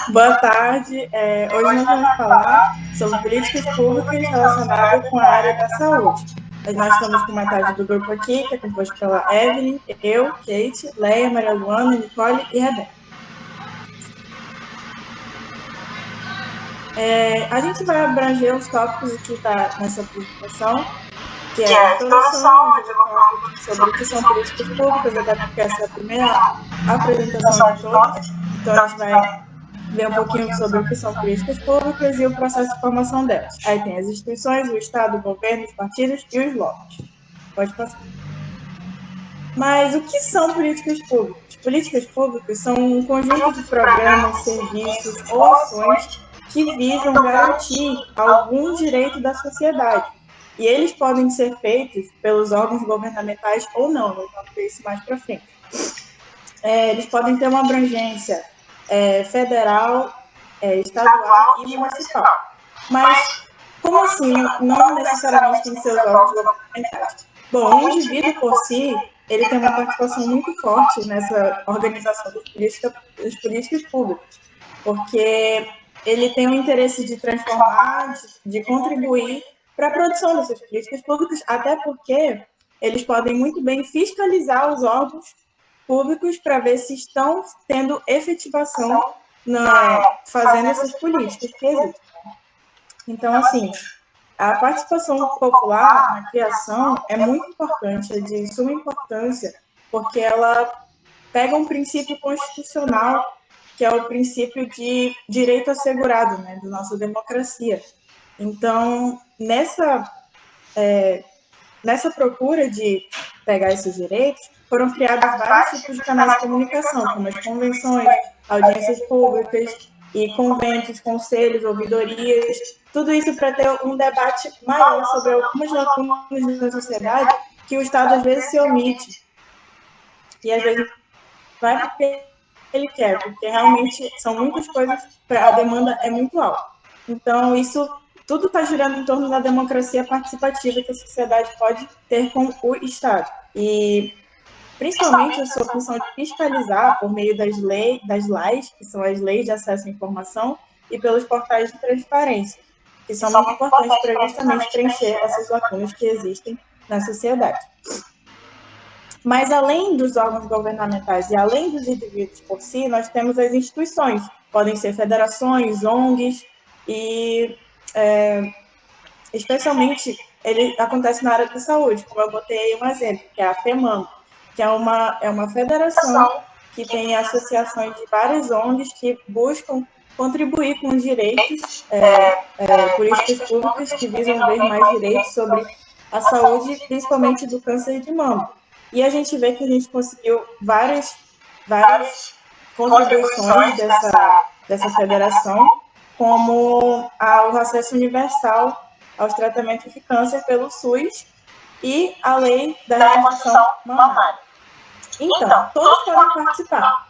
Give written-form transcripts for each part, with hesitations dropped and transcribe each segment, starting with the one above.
Boa tarde. Hoje nós vamos falar sobre políticas públicas relacionadas com a área da saúde. Nós estamos com metade do grupo aqui, que é composto pela Evelyn, eu, Kate, Leia, Maria Luana, Nicole e Rebeca. A gente vai abranger os tópicos aqui nessa apresentação, que é a introdução, onde eu vou falar um pouquinho sobre o que são políticas públicas, até porque essa é a primeira apresentação de todas. Então, a gente vai ver um pouquinho sobre o que são políticas públicas e o processo de formação delas. Aí tem as instituições, o Estado, o governo, os partidos e os lobbies. Pode passar. Mas o que são políticas públicas? Políticas públicas são um conjunto de programas, serviços ou ações que visam garantir algum direito da sociedade. E eles podem ser feitos pelos órgãos governamentais ou não, nós vamos ver isso mais para frente. Eles podem ter uma abrangência federal, estadual e municipal. Mas, como assim? Não necessariamente tem que ser os órgãos governamentais. Bom, o indivíduo por si, ele tem uma participação muito forte nessa organização das políticas públicas, porque ele tem o interesse de transformar, de contribuir para a produção dessas políticas públicas, até porque eles podem muito bem fiscalizar os órgãos públicos para ver se estão tendo efetivação fazendo essas políticas que existem. Então, assim, a participação popular na criação é muito importante, é de suma importância, porque ela pega um princípio constitucional, que é o princípio de direito assegurado, né, da nossa democracia. Então, nessa procura de pegar esses direitos, foram criados vários tipos de canais de comunicação, como as convenções, audiências públicas e conventos, conselhos, ouvidorias, tudo isso para ter um debate maior sobre algumas lacunas da sociedade que o Estado às vezes se omite. E às vezes vai porque ele quer, porque realmente são muitas coisas, a demanda é muito alta. Então, isso tudo está girando em torno da democracia participativa que a sociedade pode ter com o Estado. E, principalmente, a sua função de fiscalizar por meio das leis, que são as leis de acesso à informação, e pelos portais de transparência, que são muito importantes para justamente preencher essas lacunas que existem na sociedade. Mas, além dos órgãos governamentais e além dos indivíduos por si, nós temos as instituições. Podem ser federações, ONGs, e especialmente ele acontece na área da saúde, como eu botei um exemplo, que é a FEMAN, que é uma federação que tem associações de várias ONGs que buscam contribuir com os direitos, políticas públicas que visam ver mais direitos sobre a saúde, principalmente do câncer de mama. E a gente vê que a gente conseguiu várias contribuições dessa federação, como o acesso universal aos tratamentos de câncer pelo SUS e a lei da reprodução mamária. Então, todos podem participar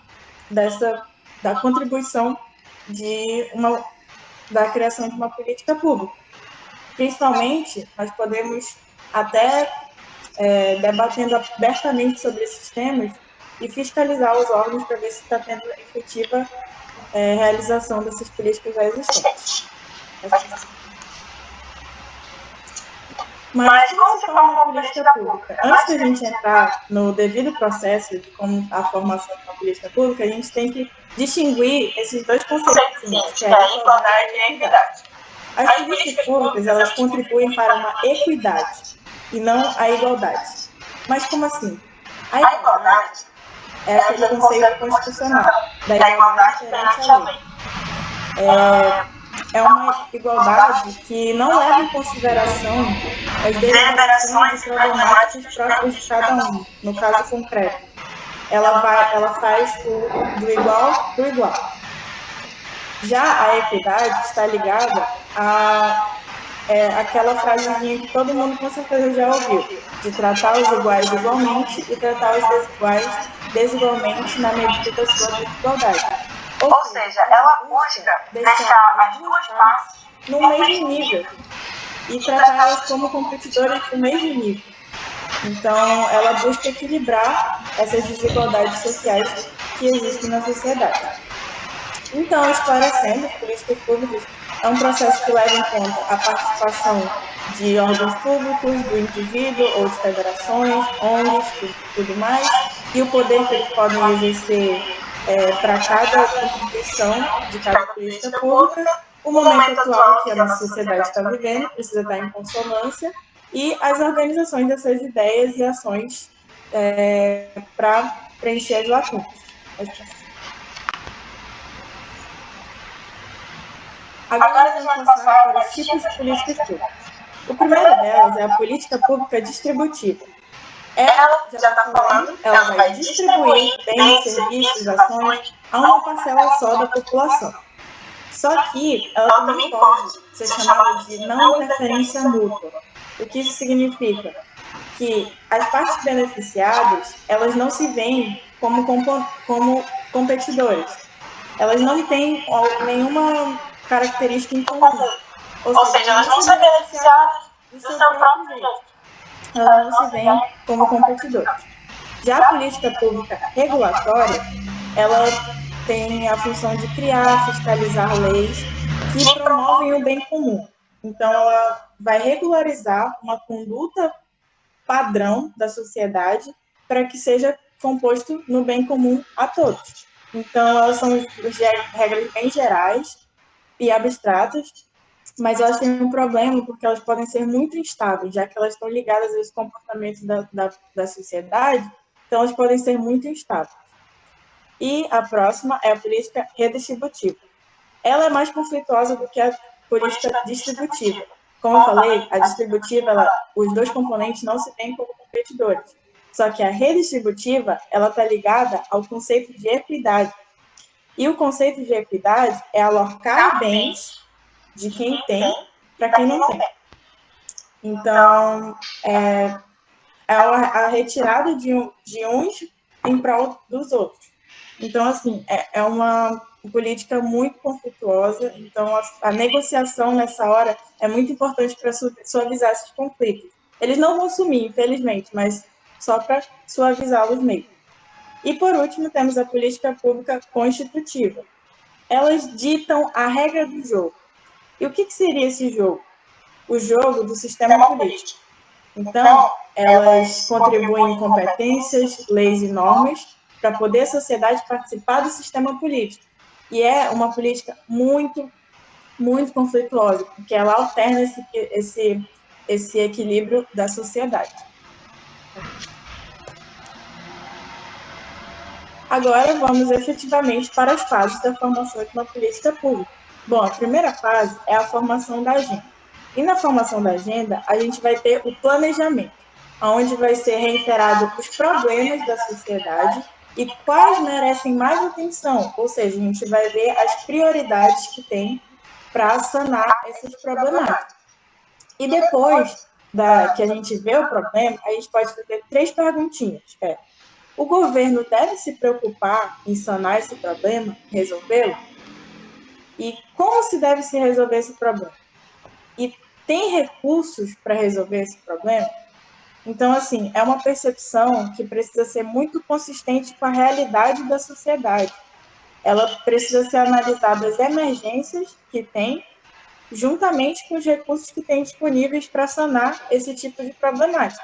da contribuição da criação de uma política pública. Principalmente, nós podemos até debatendo abertamente sobre esses temas e fiscalizar os órgãos para ver se está tendo efetiva realização dessas políticas já existentes. Mas como se forma uma política pública? Antes de a gente entrar no devido processo de como a formação de uma política pública, a gente tem que distinguir esses dois conceitos, que é a igualdade e a equidade. As políticas públicas, elas contribuem para uma equidade e não a igualdade. Mas como assim? A igualdade é aquele conceito constitucional da igualdade perante a lei. É uma igualdade que não leva em consideração as deliberações e problemáticas próprias de cada um, no caso concreto. Ela faz do igual para o igual. Já a equidade está ligada àquela frasezinha que todo mundo com certeza já ouviu, de tratar os iguais igualmente e tratar os desiguais desigualmente na medida da sua desigualdade. Ou seja, ela busca deixar as duas partes no mesmo nível e tratar elas como competidoras do mesmo nível. Então, ela busca equilibrar essas desigualdades sociais que existem na sociedade. Então, esclarecendo, as políticas públicas é um processo que leva em conta a participação de órgãos públicos, do indivíduo ou de federações, ONGs, tudo mais, e o poder que eles podem exercer para cada contribuição de cada política pública, o momento atual que a nossa sociedade está vivendo precisa estar em consonância, e as organizações dessas ideias e ações para preencher as lacunas. Agora vamos passar para os tipos de políticas públicas. O primeiro delas é a política pública distributiva. Ela, já está falando, ela vai distribuir bens, serviços, ações a uma parcela só da população. Só que ela também pode ser chamada de não interferência mútua. O que isso significa? Que as partes beneficiadas, elas não se veem como competidores. Elas não têm nenhuma característica em comum. Ou seja, elas não são beneficiadas do seu próprio jeito. Elas não se veem como competidores. Já a política pública regulatória, ela tem a função de criar, fiscalizar leis que promovem o bem comum. Então, ela vai regularizar uma conduta padrão da sociedade para que seja composto no bem comum a todos. Então, elas são regras bem gerais e abstratas, mas elas têm um problema porque elas podem ser muito instáveis, já que elas estão ligadas aos comportamentos da sociedade, então elas podem ser muito instáveis. E a próxima é a política redistributiva. Ela é mais conflituosa do que a política distributiva. Como eu falei, a distributiva, os dois componentes não se veem como competidores. Só que a redistributiva, ela está ligada ao conceito de equidade. E o conceito de equidade é alocar bens de quem tem para quem não tem. Então, é a retirada de uns em prol dos outros. Então, assim, é uma política muito conflituosa. Então, a negociação nessa hora é muito importante para suavizar esses conflitos. Eles não vão sumir, infelizmente, mas só para suavizá-los mesmo. E, por último, temos a política pública constitutiva. Elas ditam a regra do jogo. E o que seria esse jogo? O jogo do sistema político. Então, elas contribuem em competências, leis e normas para poder a sociedade participar do sistema político. E é uma política muito, muito conflituosa, porque ela alterna esse equilíbrio da sociedade. Agora, vamos efetivamente para as fases da formação de uma política pública. Bom, a primeira fase é a formação da agenda. E na formação da agenda, a gente vai ter o planejamento, onde vai ser reiterado os problemas da sociedade e quais merecem mais atenção, ou seja, a gente vai ver as prioridades que tem para sanar essas problemáticas. E depois que a gente vê o problema, a gente pode fazer 3 perguntinhas. O governo deve se preocupar em sanar esse problema, resolvê-lo? E como se deve se resolver esse problema? E tem recursos para resolver esse problema? Então, assim, é uma percepção que precisa ser muito consistente com a realidade da sociedade. Ela precisa ser analisada as emergências que tem, juntamente com os recursos que tem disponíveis para sanar esse tipo de problemática.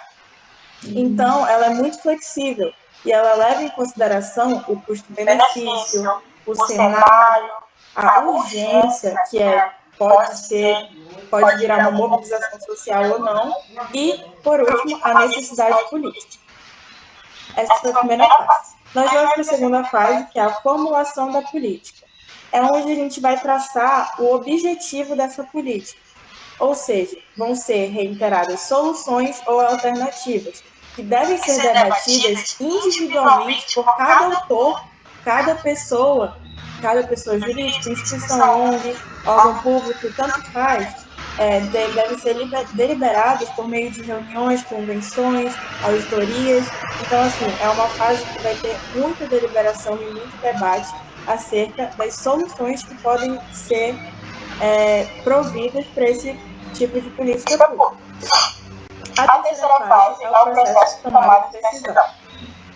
Então, ela é muito flexível e ela leva em consideração o custo-benefício, o cenário, a urgência, que pode virar uma mobilização social ou não, e, por último, a necessidade política. Essa foi a primeira fase. Nós vamos para a segunda fase, que é a formulação da política. É onde a gente vai traçar o objetivo dessa política. Ou seja, vão ser reiteradas soluções ou alternativas, que devem ser debatidas individualmente por cada autor, cada pessoa jurídica, instituição, ONG, órgão público, tanto faz, devem ser deliberadas por meio de reuniões, convenções, auditorias. Então, assim, é uma fase que vai ter muita deliberação e muito debate acerca das soluções que podem ser providas para esse tipo de política pública. A terceira fase é o processo de tomada de decisão.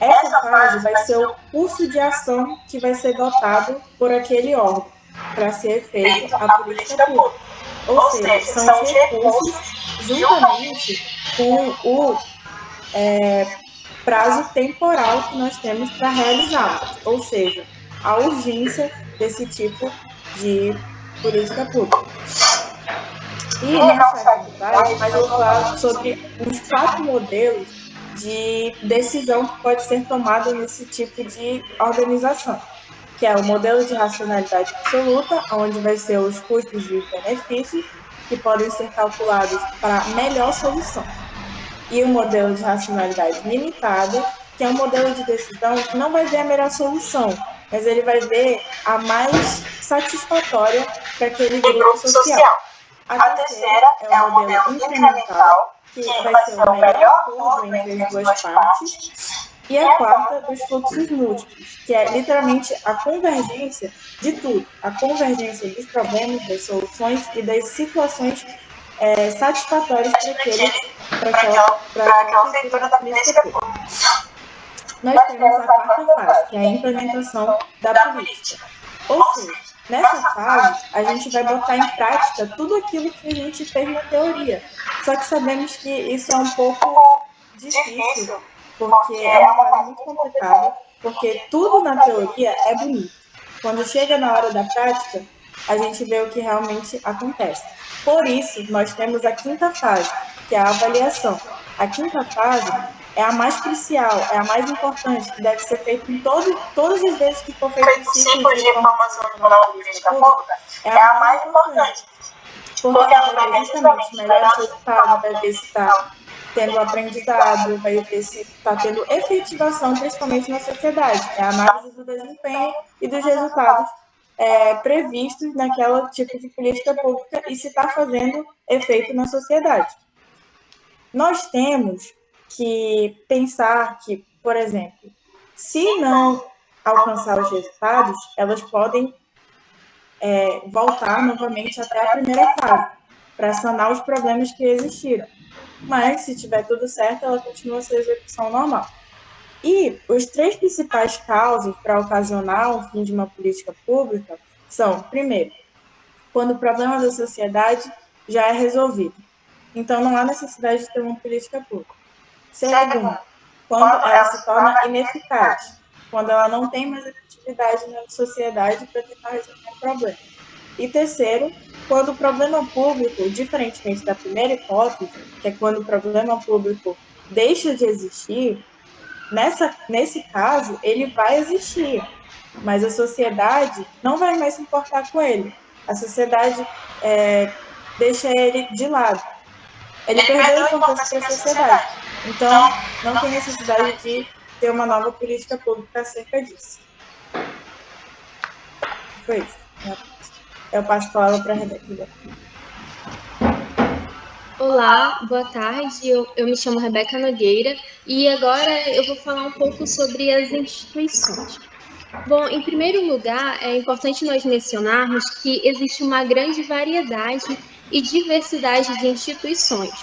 essa fase vai ser o curso de ação que vai ser dotado por aquele órgão para ser feito a política pública. Ou seja, são os recursos juntamente com o prazo temporal que nós temos para realizá-los, ou seja, a urgência desse tipo de política pública. E não só atividade, mas eu vou falar sobre uns 4 modelos de decisão que pode ser tomada nesse tipo de organização, que é o modelo de racionalidade absoluta, onde vai ser os custos e os benefícios, que podem ser calculados para a melhor solução. E o modelo de racionalidade limitada, que é um modelo de decisão que não vai ver a melhor solução, mas ele vai ver a mais satisfatória para aquele grupo social. A terceira é o modelo incremental, que vai ser o melhor acordo entre as duas partes. E a quarta, dos fluxos múltiplos, que é literalmente a convergência de tudo, a convergência dos problemas, das soluções e das situações satisfatórias para aquela feitura da política pública. Nós temos a quarta fase, que é a implementação da política. Ou seja, nessa fase, a gente vai botar em prática tudo aquilo que a gente fez na teoria. Só que sabemos que isso é um pouco difícil, porque é uma fase muito complicada, porque tudo na teoria é bonito. Quando chega na hora da prática, a gente vê o que realmente acontece. Por isso, nós temos a quinta fase, que é a avaliação. A quinta fase é a mais crucial, é a mais importante, que deve ser feita em todas as vezes que for feito o ciclo de formação de uma política pública, é a mais importante. Porque ela vai ver justamente os melhores resultados, vai ver se está tendo aprendizado, vai ver se está tendo efetivação, principalmente na sociedade. É a análise do desempenho e dos resultados previstos naquela tipo de política pública e se está fazendo efeito na sociedade. Nós temos que pensar que, por exemplo, se não alcançar os resultados, elas podem voltar novamente até a primeira fase, para sanar os problemas que existiram. Mas, se tiver tudo certo, ela continua a sua execução normal. E os 3 principais causas para ocasionar o fim de uma política pública são, primeiro, quando o problema da sociedade já é resolvido. Então, não há necessidade de ter uma política pública. Segundo, quando ela se torna ineficaz, quando ela não tem mais efetividade na sociedade para tentar resolver o problema. E terceiro, quando o problema público, diferentemente da primeira hipótese, que é quando o problema público deixa de existir, nesse caso, ele vai existir, mas a sociedade não vai mais se importar com ele. A sociedade deixa ele de lado. Ele perdeu a importância para a sociedade. Então, não tem necessidade de ter uma nova política pública acerca disso. Foi isso. Eu passo a palavra para a Rebeca. Olá, boa tarde. Eu me chamo Rebeca Nogueira e agora eu vou falar um pouco sobre as instituições. Bom, em primeiro lugar, é importante nós mencionarmos que existe uma grande variedade e diversidade de instituições.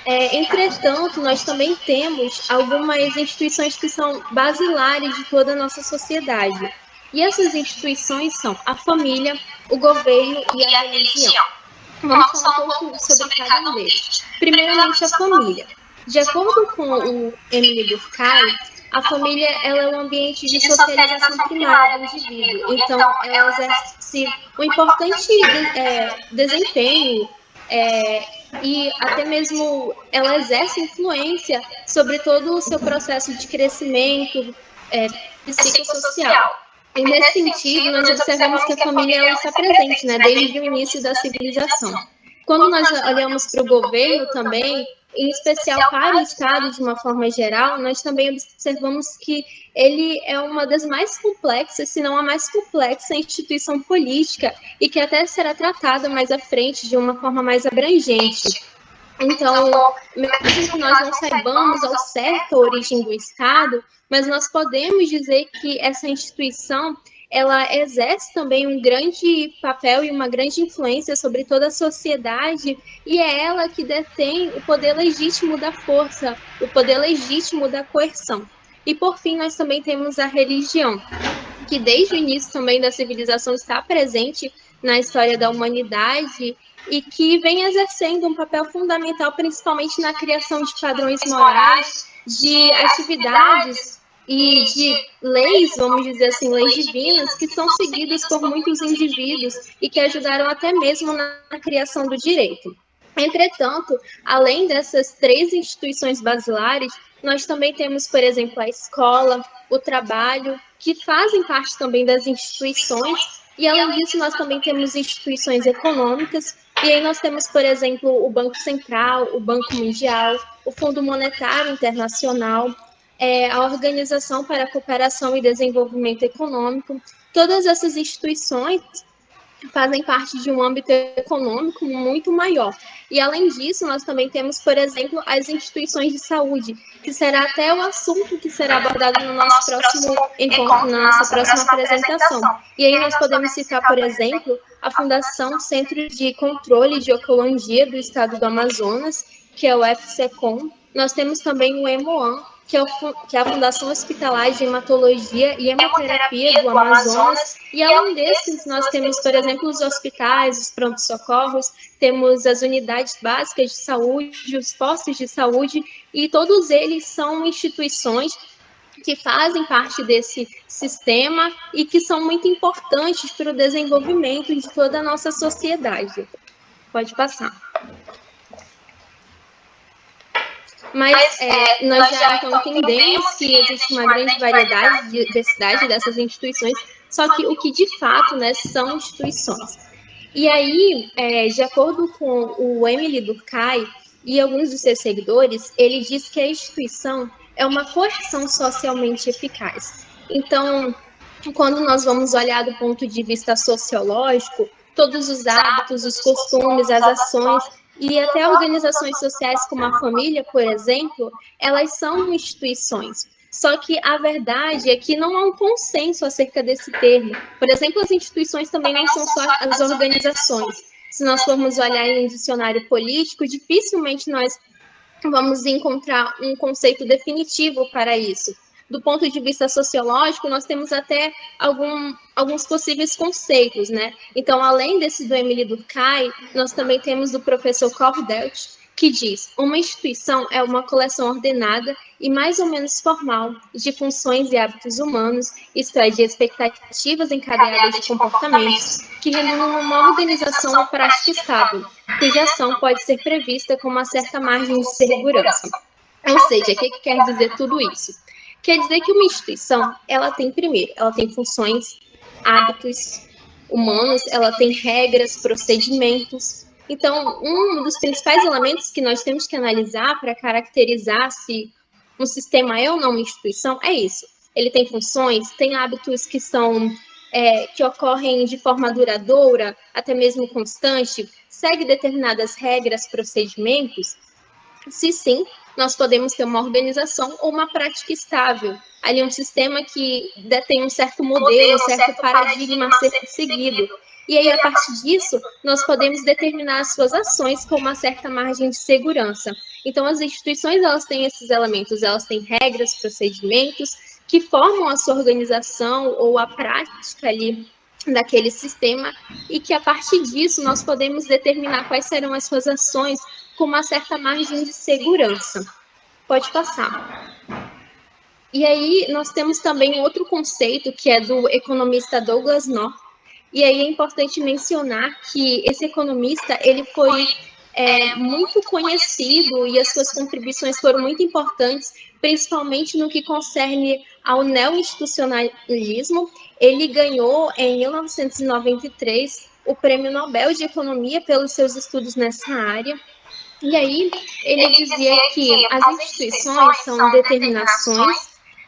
Entretanto, nós também temos algumas instituições que são basilares de toda a nossa sociedade. E essas instituições são a família, o governo e a religião. Vamos falar um pouco sobre cada um deles. Primeiramente, a família. De acordo com o Emile Durkheim, a família ela é um ambiente de socialização primária do indivíduo. Então, ela exerce um importante desempenho e até mesmo ela exerce influência sobre todo o seu processo de crescimento psicossocial. E nesse sentido, nós observamos que a família ela está presente, né, desde o início da civilização. Quando nós olhamos para o governo também, em especial para o Estado de uma forma geral, nós também observamos que ele é uma das mais complexas, se não a mais complexa instituição política e que até será tratada mais à frente de uma forma mais abrangente. Então, mesmo que nós não saibamos ao certo a origem do Estado, mas nós podemos dizer que essa instituição ela exerce também um grande papel e uma grande influência sobre toda a sociedade e é ela que detém o poder legítimo da força, o poder legítimo da coerção. E, por fim, nós também temos a religião, que desde o início também da civilização está presente na história da humanidade e que vem exercendo um papel fundamental, principalmente na criação de padrões morais, de atividades e de leis, vamos dizer assim, leis divinas, que são seguidas por muitos indivíduos e que ajudaram até mesmo na criação do direito. Entretanto, além dessas três instituições basilares, nós também temos, por exemplo, a escola, o trabalho, que fazem parte também das instituições, e além disso, nós também temos instituições econômicas, e aí nós temos, por exemplo, o Banco Central, o Banco Mundial, o Fundo Monetário Internacional, a Organização para a Cooperação e Desenvolvimento Econômico. Todas essas instituições fazem parte de um âmbito econômico muito maior. E, além disso, nós também temos, por exemplo, as instituições de saúde, que será até o assunto que será abordado no nosso próximo encontro, na nossa próxima apresentação. E aí nós podemos citar, por exemplo, a Fundação Centro de Controle de Ecologia do Estado do Amazonas, que é o FCECOM. Nós temos também o EMOAM, que é a Fundação Hospitalar de Hematologia e Hemoterapia do Amazonas. E, além desses, nós temos, por exemplo, os hospitais, os prontos-socorros, temos as unidades básicas de saúde, os postos de saúde, e todos eles são instituições que fazem parte desse sistema e que são muito importantes para o desenvolvimento de toda a nossa sociedade. Pode passar. Mas nós já então entendemos que existe uma grande variedade de diversidade dessas instituições, só que o que de fato, né, são instituições. E aí, de acordo com o Émile Durkheim e alguns dos seus seguidores, ele diz que a instituição é uma coerção socialmente eficaz. Então, quando nós vamos olhar do ponto de vista sociológico, todos os hábitos, os costumes, as ações e até organizações sociais como a família, por exemplo, elas são instituições. Só que a verdade é que não há um consenso acerca desse termo. Por exemplo, as instituições também não são só as organizações. Se nós formos olhar em um dicionário político, dificilmente nós vamos encontrar um conceito definitivo para isso. Do ponto de vista sociológico, nós temos até alguns possíveis conceitos, né? Então, além desse do Émile Durkheim, nós também temos do professor Cordelt, que diz: uma instituição é uma coleção ordenada e mais ou menos formal de funções e hábitos humanos, isto é, de expectativas encadeadas de comportamentos, que redundam numa organização ou prática estável, cuja ação pode ser prevista com uma certa margem de segurança. Ou seja, o que quer dizer tudo isso? Quer dizer que uma instituição, ela tem funções, hábitos humanos, ela tem regras, procedimentos. Então, um dos principais elementos que nós temos que analisar para caracterizar se um sistema é ou não uma instituição é isso. Ele tem funções, tem hábitos que ocorrem de forma duradoura, até mesmo constante, segue determinadas regras, procedimentos. Se sim, nós podemos ter uma organização ou uma prática estável. Ali um sistema que detém um certo modelo, um certo paradigma a ser seguido. E aí, a partir disso, nós podemos determinar as suas ações com uma certa margem de segurança. Então, as instituições, elas têm esses elementos, elas têm regras, procedimentos, que formam a sua organização ou a prática ali daquele sistema, e que, a partir disso, nós podemos determinar quais serão as suas ações com uma certa margem de segurança. Pode passar. E aí, nós temos também outro conceito, que é do economista Douglas North. E aí é importante mencionar que esse economista, ele foi muito conhecido e as suas contribuições foram muito importantes, principalmente no que concerne ao neo-institucionalismo. Ele ganhou, em 1993, o Prêmio Nobel de Economia pelos seus estudos nessa área. E aí ele dizia que as instituições são determinações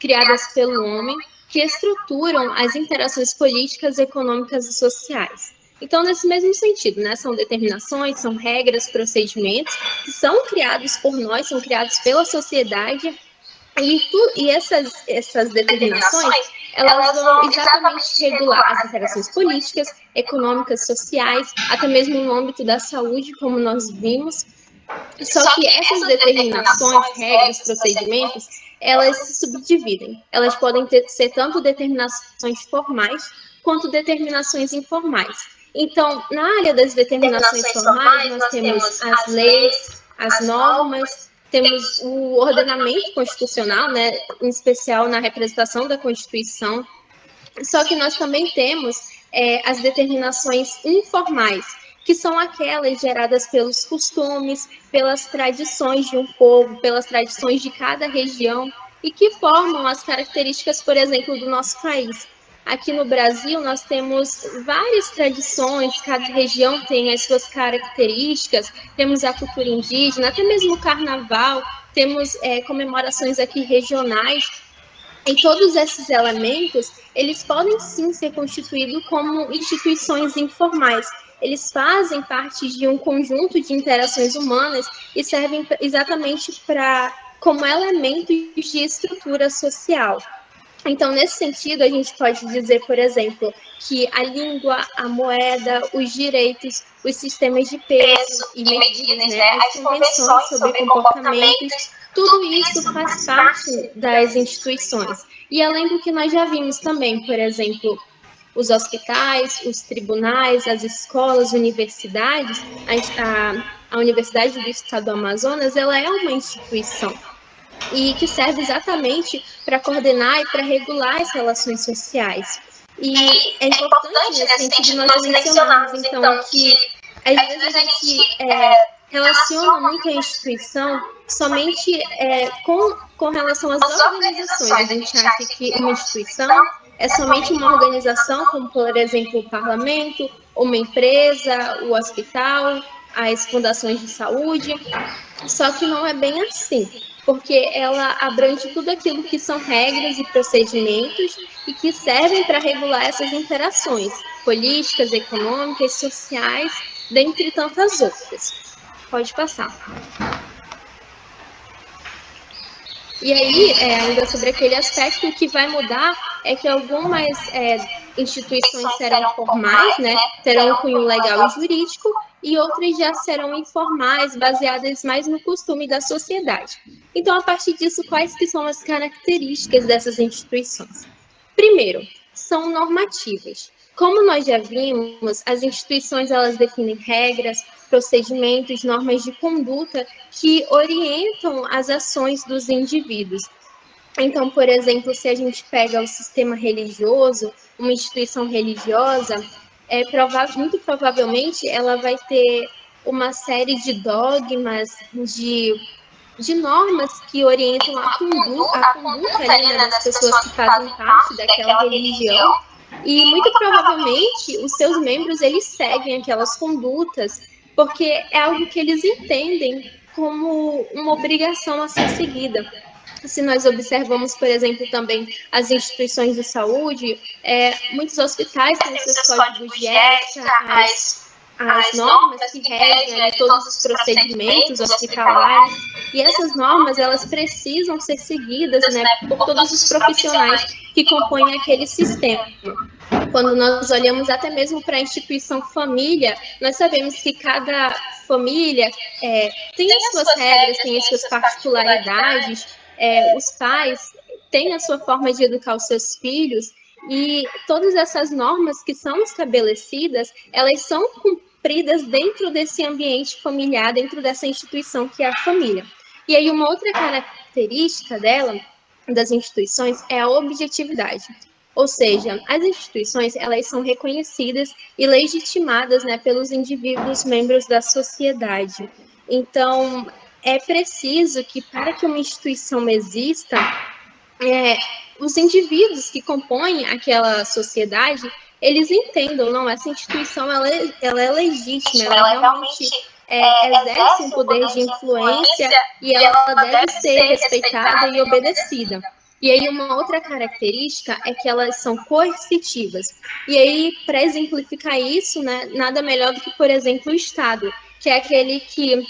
criadas pelo homem que estruturam as interações políticas, econômicas e sociais. Então, nesse mesmo sentido, né, são determinações, são regras, procedimentos que são criados por nós, são criados pela sociedade, e essas determinações, elas vão exatamente regular as interações políticas, econômicas, sociais, até mesmo no âmbito da saúde, como nós vimos. Só que essas determinações, regras, procedimentos, elas se subdividem. Elas podem ser tanto determinações formais quanto determinações informais. Então, na área das determinações formais, nós temos as leis, as normas, temos o ordenamento constitucional, né, em especial na representação da Constituição. Só que nós também temos as determinações informais, que são aquelas geradas pelos costumes, pelas tradições de um povo, pelas tradições de cada região, e que formam as características, por exemplo, do nosso país. Aqui no Brasil, nós temos várias tradições, cada região tem as suas características, temos a cultura indígena, até mesmo o carnaval, temos comemorações aqui regionais, e todos esses elementos, eles podem sim ser constituídos como instituições informais. Eles fazem parte de um conjunto de interações humanas e servem exatamente como elementos de estrutura social. Então, nesse sentido, a gente pode dizer, por exemplo, que a língua, a moeda, os direitos, os sistemas de peso e medidas, né, as convenções sobre comportamentos, tudo isso faz parte das instituições. E além do que nós já vimos também, por exemplo, os hospitais, os tribunais, as escolas, universidades, a Universidade do Estado do Amazonas, ela é uma instituição e que serve exatamente para coordenar e para regular as relações sociais. E é importante nesse sentido nós mencionarmos, então, que às vezes a gente relaciona muito a instituição somente com relação às organizações. A gente acha que uma instituição é somente uma organização, como, por exemplo, o parlamento, uma empresa, o hospital, as fundações de saúde, só que não é bem assim, porque ela abrange tudo aquilo que são regras e procedimentos e que servem para regular essas interações políticas, econômicas, sociais, dentre tantas outras. Pode passar. E aí, ainda sobre aquele aspecto, o que vai mudar é que algumas instituições serão formais, né, terão um cunho legal e jurídico, e outras já serão informais, baseadas mais no costume da sociedade. Então, a partir disso, quais que são as características dessas instituições? Primeiro, são normativas. Como nós já vimos, as instituições elas definem regras, procedimentos, normas de conduta que orientam as ações dos indivíduos. Então, por exemplo, se a gente pega o sistema religioso, uma instituição religiosa, muito provavelmente ela vai ter uma série de dogmas, de normas que orientam a conduta ali, né, das pessoas que fazem parte daquela religião. E muito provavelmente os seus membros eles seguem aquelas condutas porque é algo que eles entendem como uma obrigação a ser seguida. Se nós observamos, por exemplo, também as instituições de saúde, muitos hospitais têm seus códigos de ética, as normas que regem ali todos os procedimentos hospitalares, e essas normas elas precisam ser seguidas, né, por todos os profissionais que compõem aquele sistema. Quando nós olhamos até mesmo para a instituição família, nós sabemos que cada família tem as suas regras, tem as suas particularidades, os pais têm a sua forma de educar os seus filhos, e todas essas normas que são estabelecidas, elas são cumpridas dentro desse ambiente familiar, dentro dessa instituição que é a família. E aí uma outra característica das instituições, é a objetividade. Ou seja, as instituições elas são reconhecidas e legitimadas, né, pelos indivíduos membros da sociedade. Então, é preciso que para que uma instituição exista, os indivíduos que compõem aquela sociedade, eles entendam, não, essa instituição ela é legítima, ela realmente exerce um poder de influência e ela deve ser respeitada e obedecida. E aí uma outra característica é que elas são coercitivas. E aí, para exemplificar isso, né, nada melhor do que, por exemplo, o Estado, que é aquele que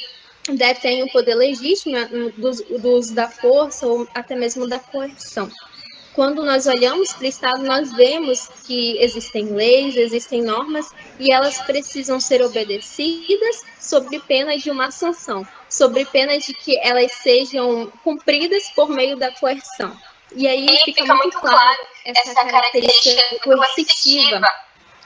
detém o poder legítimo do uso da força ou até mesmo da coerção. quando nós olhamos para o Estado, nós vemos que existem leis, existem normas, e elas precisam ser obedecidas sob pena de uma sanção, sob pena de que elas sejam cumpridas por meio da coerção. E aí fica muito claro essa característica coercitiva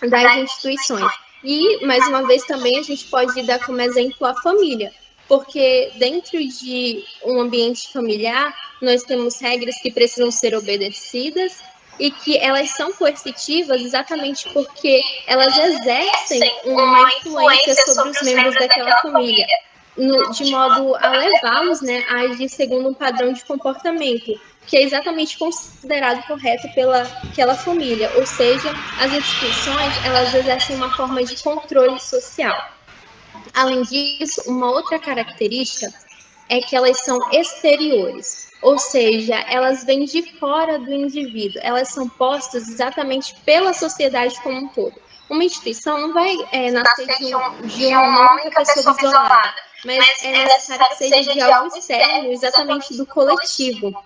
das instituições. E, mais uma vez, também a gente pode dar como exemplo a família, porque dentro de um ambiente familiar, nós temos regras que precisam ser obedecidas e que elas são coercitivas exatamente porque elas exercem uma influência sobre os membros daquela família, de modo a levá-los, né, a agir segundo um padrão de comportamento que é exatamente considerado correto pela aquela família, ou seja, as instituições elas exercem uma forma de controle social. Além disso, uma outra característica é que elas são exteriores, ou seja, elas vêm de fora do indivíduo, elas são postas exatamente pela sociedade como um todo. Uma instituição não vai nascer de uma única pessoa isolada, mas é necessário que seja de algo externo, exatamente do coletivo.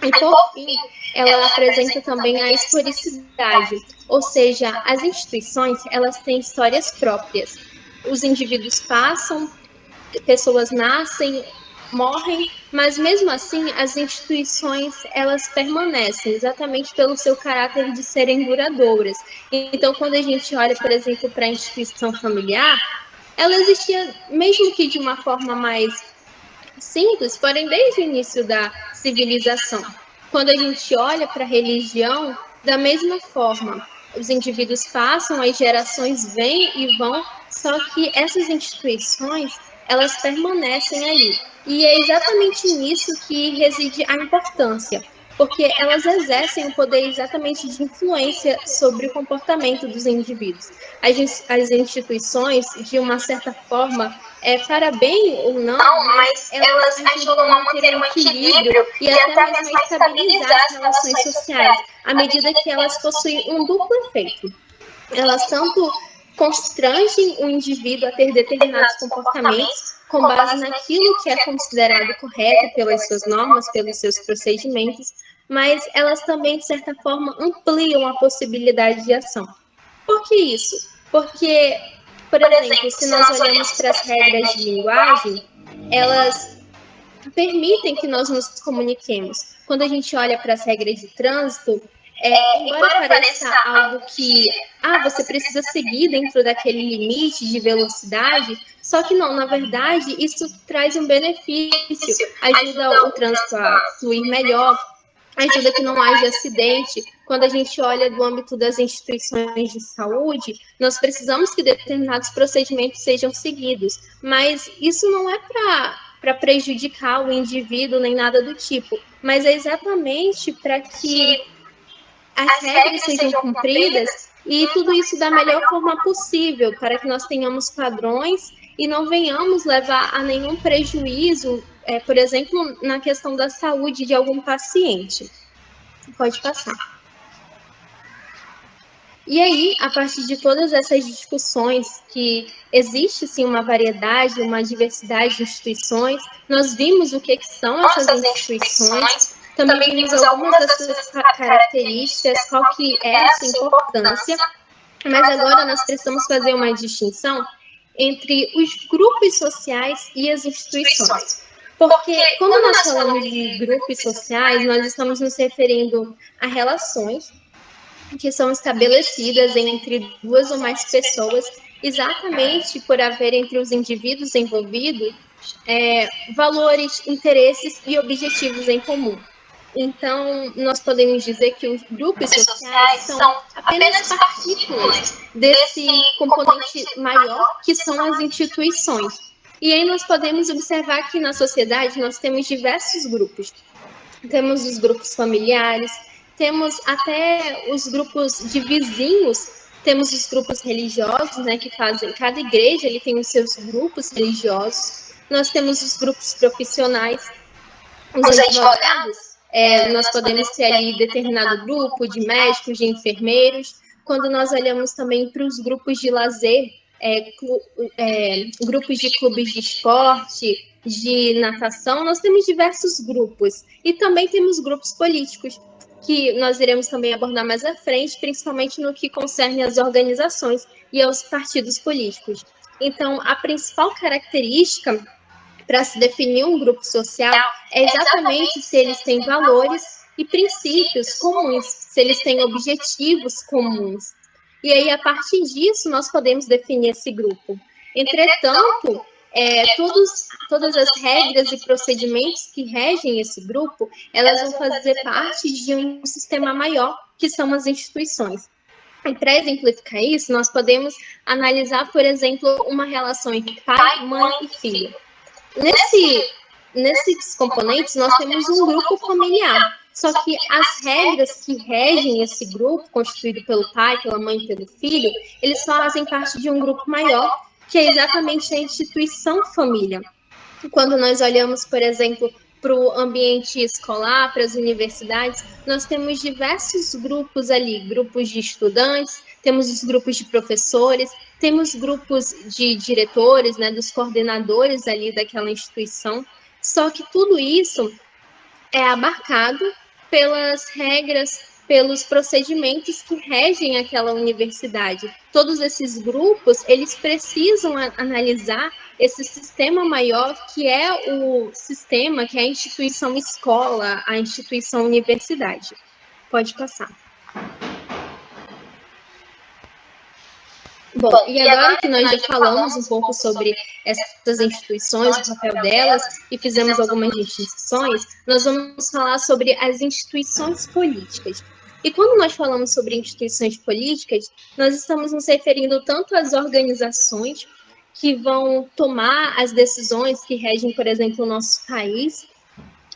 E, por fim, ela apresenta também a historicidade, ou seja, as instituições elas têm histórias próprias. Os indivíduos passam, pessoas nascem, morrem, mas mesmo assim as instituições elas permanecem exatamente pelo seu caráter de serem duradouras. Então, quando a gente olha, por exemplo, para a instituição familiar, ela existia mesmo que de uma forma mais simples, porém desde o início da civilização. Quando a gente olha para a religião, da mesma forma, os indivíduos passam, as gerações vêm e vão, só que essas instituições, elas permanecem ali. E é exatamente nisso que reside a importância, porque elas exercem o poder exatamente de influência sobre o comportamento dos indivíduos. As instituições, de uma certa forma, para bem ou não, mas elas ajudam a manter um equilíbrio e até mesmo a estabilizar as relações sociais, à medida que elas possuem um duplo efeito. Elas tanto constrangem o indivíduo a ter determinados comportamentos com base naquilo que é considerado correto pelas suas normas, pelos seus procedimentos, mas elas também, de certa forma, ampliam a possibilidade de ação. Por que isso? Porque, por exemplo, se nós olhamos para as regras de linguagem, elas permitem que nós nos comuniquemos. Quando a gente olha para as regras de trânsito, embora pareça algo que você precisa seguir dentro daquele limite de velocidade, só que não, na verdade, isso traz um benefício, ajuda o trânsito a fluir melhor, ajuda que não haja acidente. Quando a gente olha do âmbito das instituições de saúde, nós precisamos que determinados procedimentos sejam seguidos, mas isso não é para prejudicar o indivíduo nem nada do tipo, mas é exatamente para que as regras sejam cumpridas e tudo isso da melhor forma possível, para que nós tenhamos padrões e não venhamos levar a nenhum prejuízo, por exemplo, na questão da saúde de algum paciente. Pode passar. E aí, a partir de todas essas discussões, que existe sim uma variedade, uma diversidade de instituições, nós vimos o que são essas instituições, também vimos algumas das suas características, qual que é a sua importância, mas agora nós precisamos fazer uma distinção entre os grupos sociais e as instituições. Porque quando nós falamos de grupos sociais, nós estamos nos referindo a relações que são estabelecidas entre duas ou mais pessoas, exatamente por haver entre os indivíduos envolvidos valores, interesses e objetivos em comum. Então, nós podemos dizer que os grupos sociais são apenas partículas desse componente maior que são as instituições. E aí nós podemos observar que na sociedade nós temos diversos grupos. Temos os grupos familiares, temos até os grupos de vizinhos, temos os grupos religiosos, né, que fazem, cada igreja ele tem os seus grupos religiosos. Nós temos os grupos profissionais, os advogados, nós podemos ter ali determinado grupo de médicos, de enfermeiros. Quando nós olhamos também para os grupos de lazer, grupos de clubes de esporte, de natação, nós temos diversos grupos. E também temos grupos políticos. que nós iremos também abordar mais à frente, principalmente no que concerne às organizações e aos partidos políticos. Então, a principal característica para se definir um grupo social é exatamente se eles têm valores e princípios comuns, se eles têm objetivos comuns. E aí, a partir disso, nós podemos definir esse grupo. Entretanto, todas as regras e procedimentos que regem esse grupo, elas vão fazer parte de um sistema maior, que são as instituições. E para exemplificar isso, nós podemos analisar, por exemplo, uma relação entre pai, mãe e filho. Nesses componentes, nós temos um grupo familiar. Só que as regras que regem esse grupo, constituído pelo pai, pela mãe e pelo filho, eles fazem parte de um grupo maior, que é exatamente a instituição família. Quando nós olhamos, por exemplo, para o ambiente escolar, para as universidades, nós temos diversos grupos ali, grupos de estudantes, temos os grupos de professores, temos grupos de diretores, né, dos coordenadores ali daquela instituição, só que tudo isso é abarcado pelas regras, pelos procedimentos que regem aquela universidade. Todos esses grupos, eles precisam analisar esse sistema maior, que é o sistema, que é a instituição escola, a instituição universidade. Pode passar. Bom, e agora que nós já falamos um pouco sobre essas instituições, o papel delas, e fizemos algumas distinções, nós vamos falar sobre as instituições políticas. E quando nós falamos sobre instituições políticas, nós estamos nos referindo tanto às organizações que vão tomar as decisões que regem, por exemplo, o nosso país,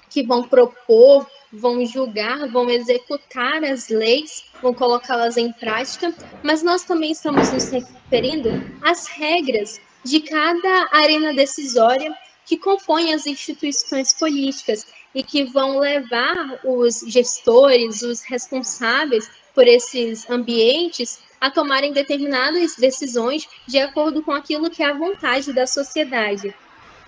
que vão propor, vão julgar, vão executar as leis, vão colocá-las em prática, mas nós também estamos nos referindo às regras de cada arena decisória que compõe as instituições políticas e que vão levar os gestores, os responsáveis por esses ambientes a tomarem determinadas decisões de acordo com aquilo que é a vontade da sociedade.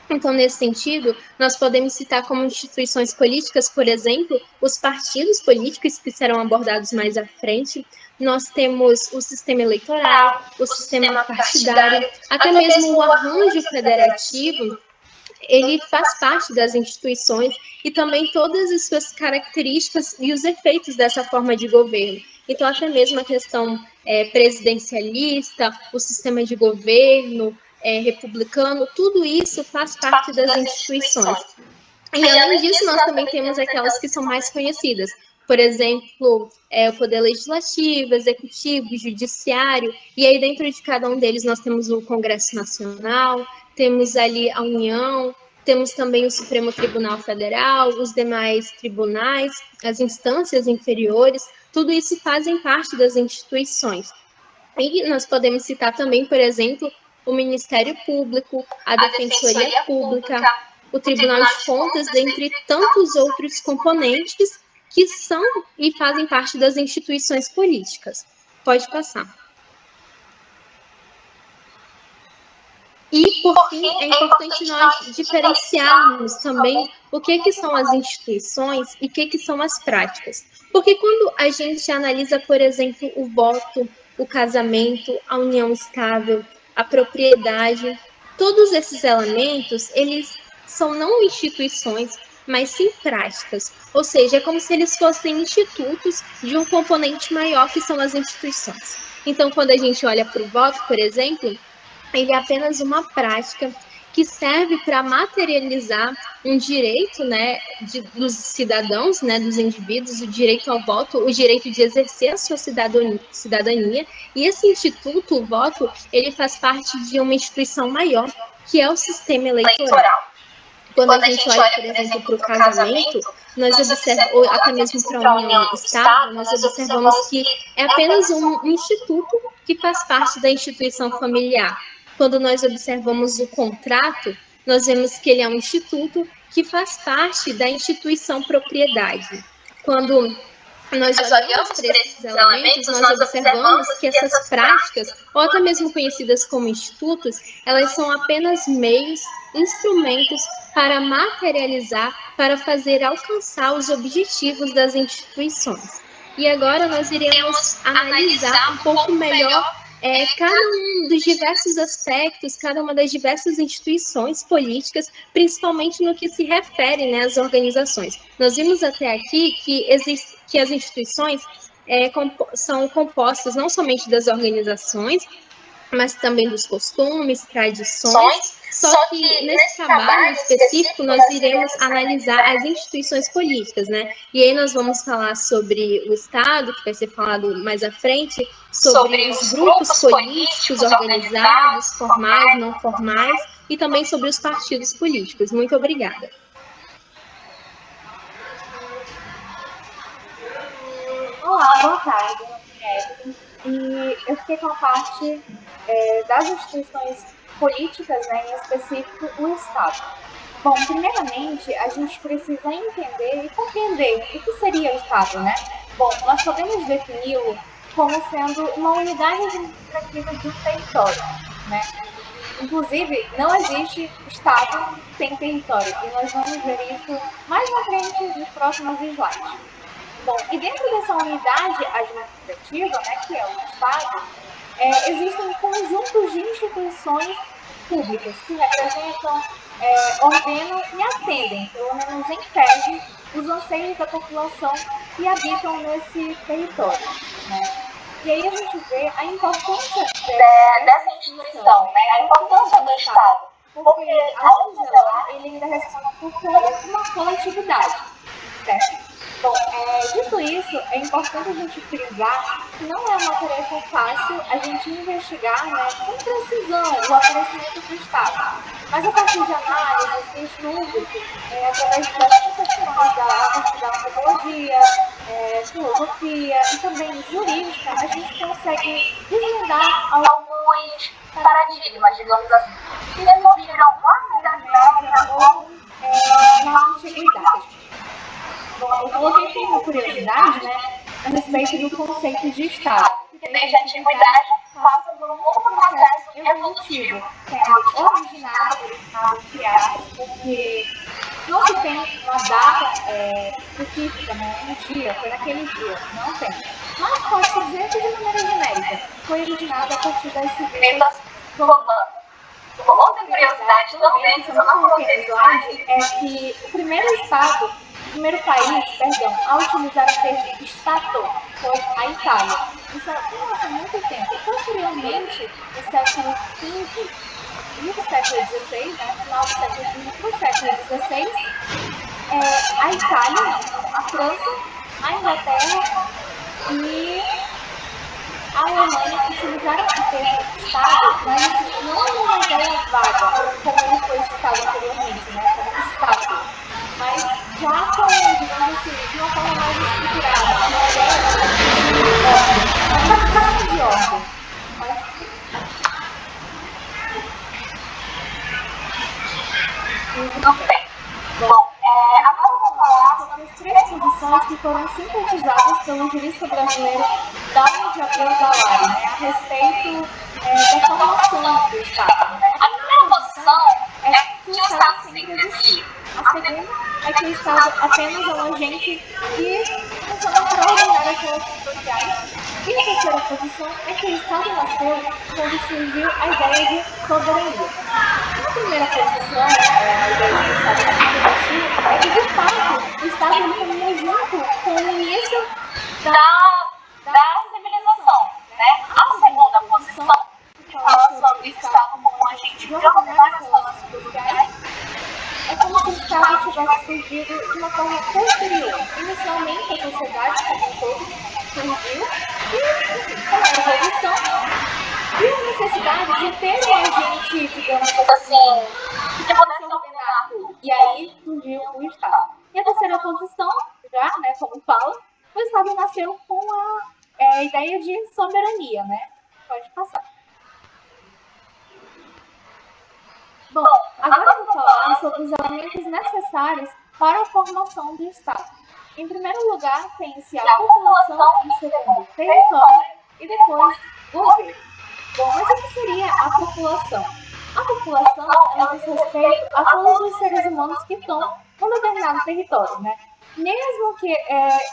Então, nesse sentido, nós podemos citar como instituições políticas, por exemplo, os partidos políticos, que serão abordados mais à frente. Nós temos o sistema eleitoral, o sistema partidário, até mesmo o arranjo federativo, ele faz parte das instituições e também todas as suas características e os efeitos dessa forma de governo. Então, até mesmo a questão presidencialista, o sistema de governo, republicano, tudo isso faz parte das instituições. E, além disso, nós também temos aquelas que são mais conhecidas. Por exemplo, o Poder Legislativo, Executivo, Judiciário, e aí dentro de cada um deles nós temos o Congresso Nacional, temos ali a União, temos também o Supremo Tribunal Federal, os demais tribunais, as instâncias inferiores, tudo isso fazem parte das instituições. E nós podemos citar também, por exemplo, o Ministério Público, a Defensoria Pública, o Tribunal de Contas, dentre tantos outros componentes que são e fazem parte das instituições políticas. Pode passar. E, por fim, é importante nós diferenciarmos também o que são as instituições e o que são as práticas. Porque quando a gente analisa, por exemplo, o voto, o casamento, a união estável, a propriedade, todos esses elementos, eles são não instituições, mas sim práticas. Ou seja, é como se eles fossem institutos de um componente maior, que são as instituições. Então, quando a gente olha para o voto, por exemplo, ele é apenas uma prática que serve para materializar um direito, né, dos cidadãos, né, dos indivíduos, o direito ao voto, o direito de exercer a sua cidadania. E esse instituto, o voto, ele faz parte de uma instituição maior, que é o sistema eleitoral. Quando a gente olha, por exemplo, para o casamento, nós observamos, ou até mesmo para a união estável, nós observamos que é apenas um instituto que faz parte da instituição familiar. Quando nós observamos o contrato, nós vemos que ele é um instituto que faz parte da instituição propriedade. Quando nós olhamos para esses elementos, nós observamos que essas práticas, ou até mesmo conhecidas como institutos, elas são apenas meios, instrumentos para materializar, para fazer alcançar os objetivos das instituições. E agora nós iremos analisar um pouco melhor cada um dos diversos aspectos, cada uma das diversas instituições políticas, principalmente no que se refere, né, às organizações. Nós vimos até aqui que as instituições são compostas não somente das organizações, mas também dos costumes, tradições. Só que nesse trabalho específico nós iremos analisar as instituições políticas, né? E aí nós vamos falar sobre o Estado, que vai ser falado mais à frente, sobre os grupos políticos organizados, formais, não formais, e também sobre os partidos políticos. Muito obrigada. Olá, boa tarde, meu nome é Evelyn, e eu fiquei com a parte das instituições políticas, né, em específico o Estado. Bom, primeiramente, a gente precisa entender e compreender o que seria o Estado, né? Bom, nós podemos defini-lo como sendo uma unidade administrativa de um território, né? Inclusive, não existe Estado sem território, e nós vamos ver isso mais na frente nos próximos slides. Bom, e dentro dessa unidade administrativa, né, que é o Estado, existem conjuntos de instituições públicas que representam, ordenam e atendem, pelo menos em tese, os anseios da população que habitam nesse território, né? E aí a gente vê a importância dessa instituição, né? A importância do Estado, porque, além de zelar, ele ainda responde por toda uma coletividade, certo? Bom, dito isso, é importante a gente frisar que não é uma tarefa fácil a gente investigar, né, com precisão o aparecimento do Estado. Mas a partir de análises, de estudos, através das concepções da antropologia, filosofia e também jurídica, a gente consegue desvendar alguns paradigmas, digamos assim, que demonstram lá na Idade Média ou na Antiguidade. Bom, eu coloquei como curiosidade, né, a respeito do conceito de Estado, que desde a antiguidade passa por um longo processo evolutivo, sendo originado, criado, porque não se tem uma data específica, né, um dia, foi naquele dia, não tem. Mas pode-se dizer que de maneira genérica, foi originado a partir das civis romanas. Outra curiosidade também, que eu não coloquei no slide, é que o primeiro país, a utilizar o termo Stato foi a Itália. Isso há muito tempo. Posteriormente, no século XV e no século XVI, né, final do século XV para o século XVI, a Itália, a França, a Inglaterra e a Alemanha utilizaram o termo Estado, mas não uma ideia vaga, como ele foi citado anteriormente, né, como Estado, mas já com, digamos assim, de uma forma mais estruturada, uma ideia de ordem. Muito bem. Bom, agora eu vou falar sobre as três posições que foram sintetizadas pelo jurista brasileiro Dalmo de Abreu Dalari, né, a respeito da formação do Estado. Né? A primeira posição é que o Estado sempre existiu. A segunda é que o Estado apenas é um agente que funciona para ordenar as relações sociais. E a terceira posição é que o Estado nasceu quando surgiu a ideia de soberania. Na primeira posição, a ideia de que o Estado sempre existiu, é que, de fato, o Estado caminha junto com o início da civilização. Né? A segunda posição, que fala sobre o Estado como um agente de ordenar as relações sociais, é como se o Estado tivesse surgido de uma forma posterior. Inicialmente, a sociedade como um todo surgiu e, com a evolução, viu a necessidade de ter um agente, digamos assim, que pudesse ordenar tudo. E aí surgiu o Estado. E a terceira posição, já, né, como fala, o Estado nasceu com a ideia de soberania, né? Pode passar. Bom, agora eu vou falar sobre os elementos necessários para a formação do Estado. Em primeiro lugar, tem-se a população, em segundo, território e depois governo. Bom, mas o que seria a população? A população, ela diz respeito a todos os seres humanos que estão num determinado território, né? Mesmo que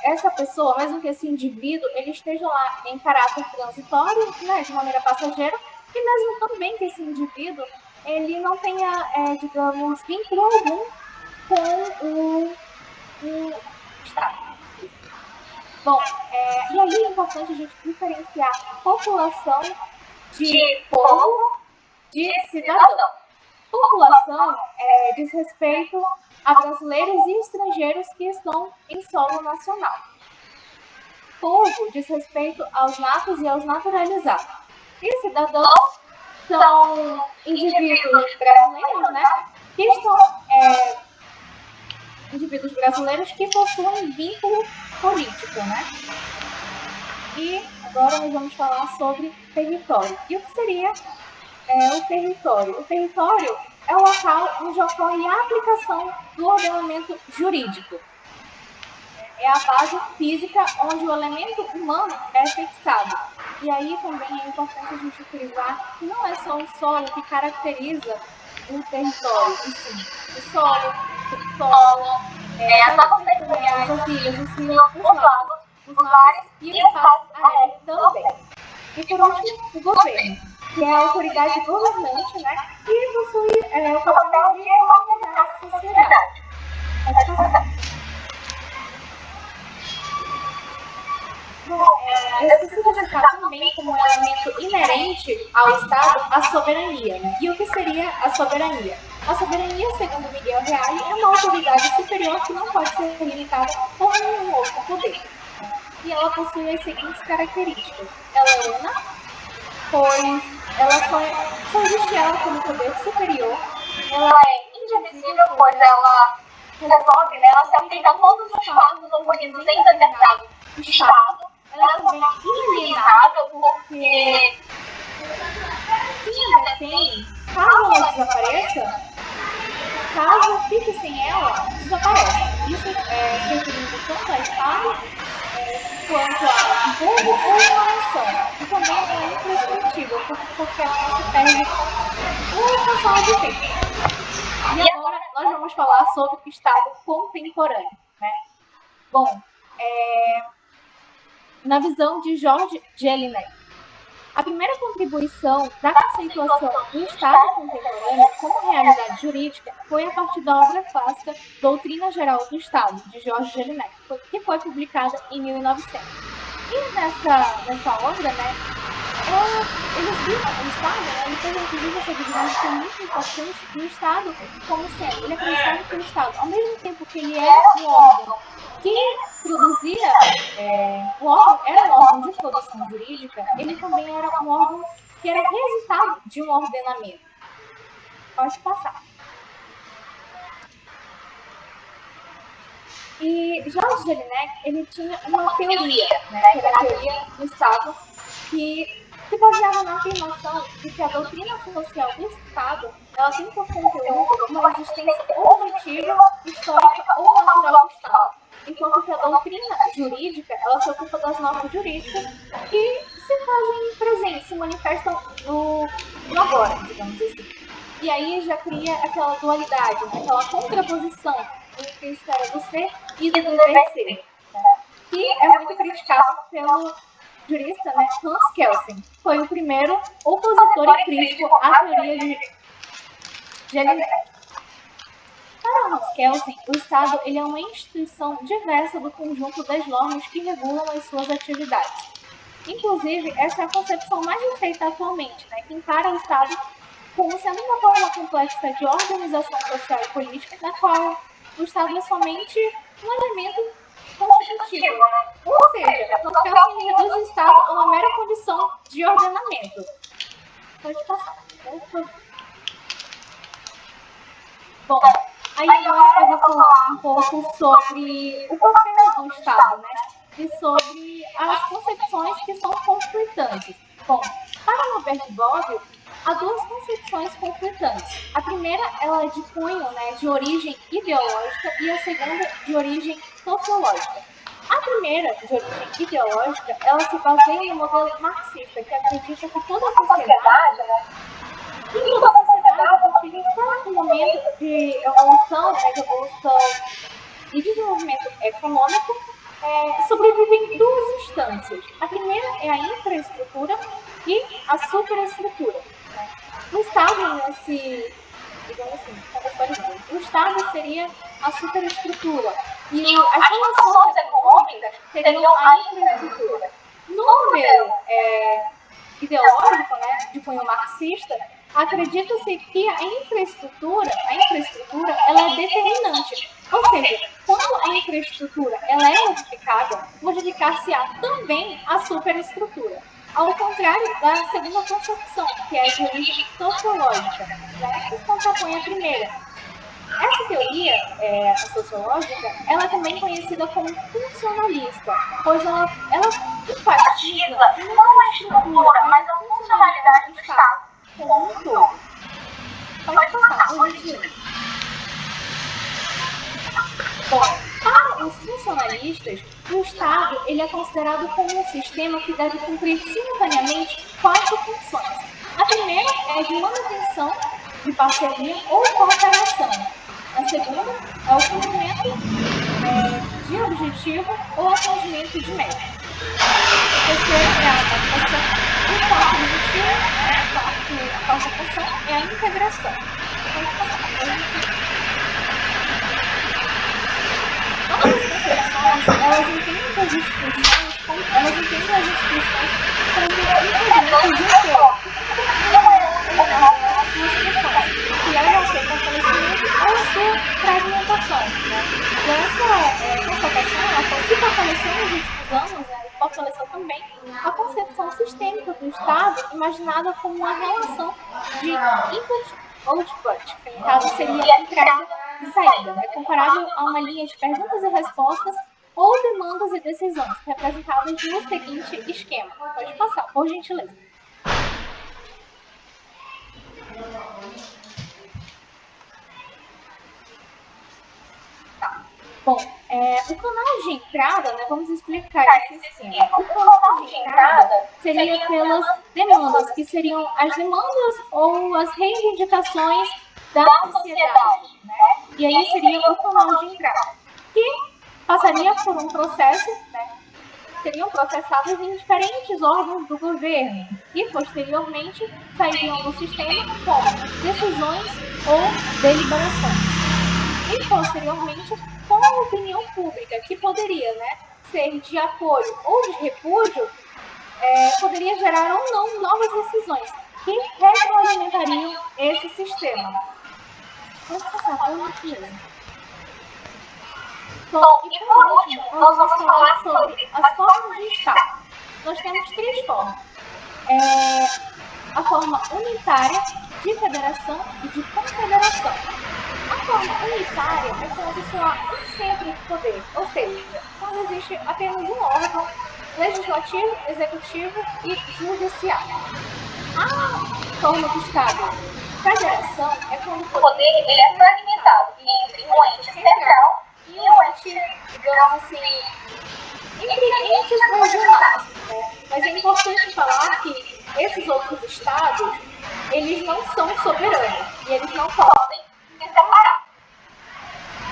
essa pessoa, mesmo que esse indivíduo, ele esteja lá em caráter transitório, né, de maneira passageira, e mesmo também que esse indivíduo, ele não tenha, digamos, vínculo algum com o Estado. Bom, e aí é importante a gente diferenciar população de povo de cidadão. População diz respeito a brasileiros e estrangeiros que estão em solo nacional. Povo diz respeito aos natos e aos naturalizados. E cidadãos são indivíduos brasileiros, né, que estão indivíduos brasileiros que possuem vínculo político, né? E agora nós vamos falar sobre território. E o que seria o território? O território é o local onde ocorre a aplicação do ordenamento jurídico. É a base física onde o elemento humano é fixado. E aí também é importante a gente frisar que não é só o solo que caracteriza o território, e sim o solo, as ilhas, os rios, os lagos, os mares e o espaço aéreo também. E por último, o governo, que é a autoridade governante, né, que possui o papel de organizar a sociedade. Bom, eu preciso citar também como elemento inerente ao Estado a soberania, né? E o que seria a soberania? A soberania, segundo Miguel Reale, é uma autoridade superior que não pode ser limitada por nenhum outro poder. E ela possui as seguintes características. Ela é una, pois ela só existe ela como poder superior. Ela é indivisível, pois ela resolve, né? Ela se aplica a todos os fatos ocorridos em determinado Estado. Ela também é inalienável, porque quem detém, caso ela desapareça, caso fique sem ela, desaparece. Isso se referindo tanto ao Estado, quanto a um povo ou uma nação. E também ela é imprescritível, porque ela não se perde com o passar do tempo. E agora nós vamos falar sobre o Estado contemporâneo, né? Bom, na visão de Georges Jelinek, a primeira contribuição da conceituação do Estado contemporâneo como realidade jurídica foi a partir da obra clássica Doutrina Geral do Estado, de Georges Jelinek, que foi publicada em 1900. E nessa obra, né, eles viram o Estado, né, ele fez inclusive essa divisão que é muito importante do Estado como sendo, ele acreditava que o Estado, ao mesmo tempo que ele é um órgão que produzia, o órgão era um órgão de produção jurídica, ele também era um órgão que era resultado de um ordenamento. Pode passar. E Georges Jelinek, ele tinha uma teoria, né, que era a teoria do Estado, que se baseava na afirmação de que a doutrina social do Estado ela tem por conteúdo uma existência objetiva, histórica ou natural do Estado, enquanto que a doutrina jurídica ela se ocupa das normas jurídicas que se fazem presentes, se manifestam no agora, digamos assim. E aí já cria aquela dualidade, né, aquela contraposição entre a esfera do ser e do dever ser, né, que é muito criticado pelo jurista, né, Hans Kelsen, foi o primeiro opositor e crítico à teoria de Jelinek. Para Hans Kelsen, o Estado ele é uma instituição diversa do conjunto das normas que regulam as suas atividades. Inclusive, essa é a concepção mais aceita atualmente, né, que encara o Estado como sendo uma forma complexa de organização social e política, na qual o Estado é somente um elemento constitutivo, né? Ou seja, Hans Kelsen reduz o Estado a uma mera condição de ordenamento. Pode passar. Bom, aí agora eu vou falar um pouco sobre o papel do Estado, né? E sobre as concepções que são conflitantes. Bom, para Norberto Bobbio, há duas concepções conflitantes. A primeira, ela é de cunho, né, de origem ideológica, e a segunda, de origem sociológica. A primeira, de origem ideológica, ela se baseia no modelo marxista, que acredita que toda a sociedade, a partir de um certo momento de evolução, né, de evolução e desenvolvimento econômico, sobrevivem duas instâncias. A primeira é a infraestrutura e a superestrutura. Né? O Estado, nesse, digamos assim, o Estado seria a superestrutura e as relações econômicas seriam a infraestrutura. No modelo ideológico, né, de cunho marxista, acredita-se que a infraestrutura ela é determinante. Ou seja, quando a infraestrutura ela é modificada, modificar-se-á também a superestrutura. Ao contrário da segunda concepção, que é de origem sociológica, né, que se contrapõe à primeira. Essa teoria, a sociológica, ela é também conhecida como funcionalista, pois ela enfatiza não a estrutura, mas a funcionalidade do Estado como um todo. Pode passar, por gentileza. Bom, para os funcionalistas, o Estado ele é considerado como um sistema que deve cumprir simultaneamente 4 funções. A primeira é de manutenção, de parceria ou cooperação. A segunda é o cumprimento de objetivo ou atingimento de meta. A terceira é a adaptação. E o quarto objetivo, a quarta função, é a integração. Vamos passar para a gente. Nossas concepções, elas entendem as instituições como integrantes de um todo, suas funções, que levam ao seu fortalecimento ou à sua fragmentação. Né? E essa constatação, ela se fortaleceu nos últimos anos, e fortaleceu também a concepção sistêmica do Estado, imaginada como uma relação de input-output, que no caso seria entrada e saída, né? Comparável a uma linha de perguntas e respostas ou demandas e decisões, representadas no seguinte esquema. Pode passar, por gentileza. Tá. Bom, o canal de entrada, né, vamos explicar esse esquema. O canal de entrada seria pelas demandas, que seriam as demandas ou as reivindicações da sociedade, né? E aí seria o canal de entrada, que passaria por um processo, né? Seriam processados em diferentes órgãos do governo e, posteriormente, sairiam do sistema como decisões ou deliberações. E, posteriormente, com a opinião pública, que poderia, né, ser de apoio ou de repúdio, poderia gerar ou não novas decisões que retroalimentariam esse sistema. Vamos passar por gentileza. Bom, e por último, nós vamos falar sobre as formas de Estado. Nós temos 3 formas. A forma unitária, de federação e de confederação. A forma unitária é quando só há um centro de poder, ou seja, quando existe apenas um órgão legislativo, executivo e judiciário. A forma de Estado federação é quando o poder ele é fragmentado entre um ente central e um ente, digamos assim, entre entes regionais. Né? Mas é importante falar que esses outros estados, eles não são soberanos e eles não podem se separar.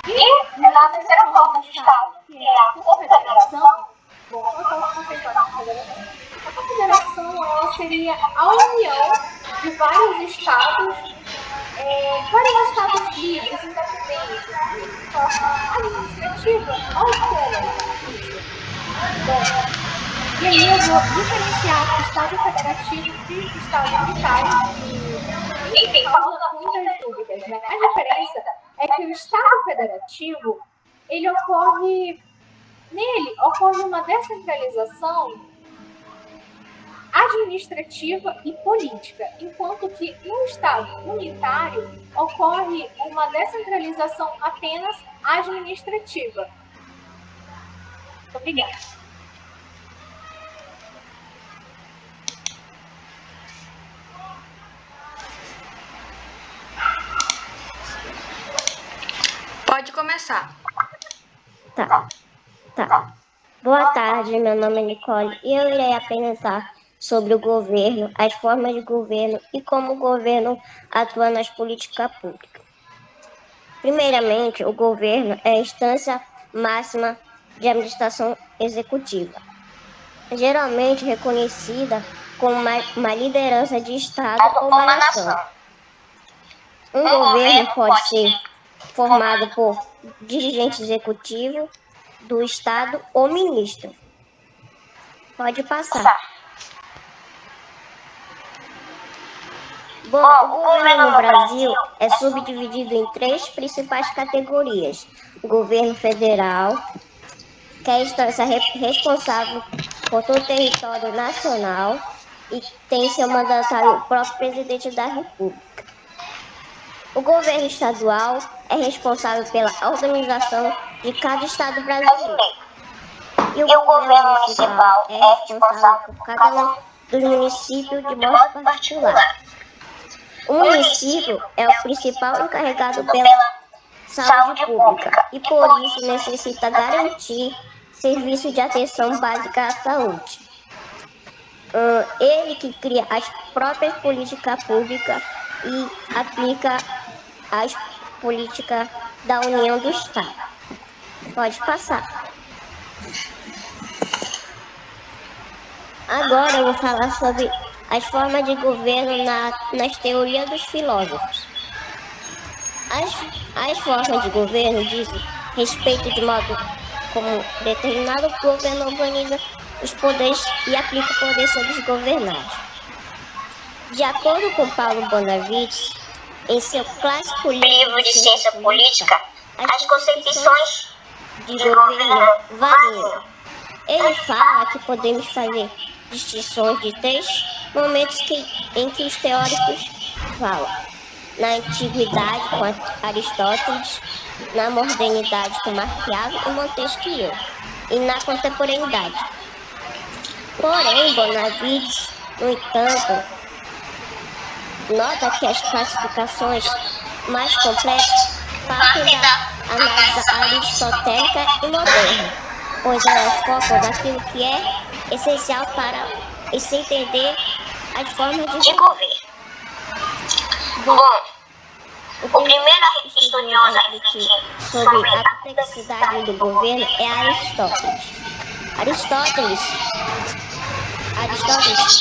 E na terceira forma de Estado, que é a confederação, bom, eu posso concentrar na confederação. A confederação ela seria a união de vários estados livres, independentes, de forma administrativa, autônoma. Isso. Bom, e aí eu vou diferenciar o Estado federativo de Estado unitário, que, enfim, causa muitas dúvidas, né? A diferença é que o Estado federativo, nele ocorre uma descentralização administrativa e política, enquanto que no Estado unitário ocorre uma descentralização apenas administrativa. Obrigada. pode começar. Tá. Boa tarde, meu nome é Nicole e eu irei apresentar sobre o governo, as formas de governo e como o governo atua nas políticas públicas. Primeiramente, o governo é a instância máxima de administração executiva, geralmente reconhecida como uma liderança de Estado ou uma nação. Um governo pode ser formado por dirigente executivo do Estado ou ministro. Pode passar. Bom, o governo no Brasil é subdividido em 3 principais categorias. O governo federal, que é a instância responsável por todo o território nacional e tem seu mandatário o próprio presidente da República. O governo estadual é responsável pela organização de cada estado brasileiro. E o governo municipal é responsável por cada um dos municípios de modo particular. O município é o principal encarregado pela saúde pública e por isso necessita garantir serviços de atenção básica à saúde. Ele que cria as próprias políticas públicas e aplica as políticas da União do Estado. Pode passar. Agora eu vou falar sobre as formas de governo nas teorias dos filósofos. As formas de governo dizem respeito de modo como determinado governo organiza os poderes e aplica o poder sobre os governados. De acordo com Paulo Bonavides, em seu clássico livro de ciência política, as concepções de governo variam. Ele fala que podemos fazer distinções de 3 momentos em que os teóricos falam. Na antiguidade, com Aristóteles, na modernidade, com Maquiavel e Montesquieu, e na contemporaneidade. Porém, Bonavides, no entanto, nota que as classificações mais completas partem da análise aristotélica e moderna, pois elas focam naquilo que é essencial para se entender as formas de governo. Bom, o primeiro estudioso a refletir sobre a complexidade do governo é Aristóteles. Aristóteles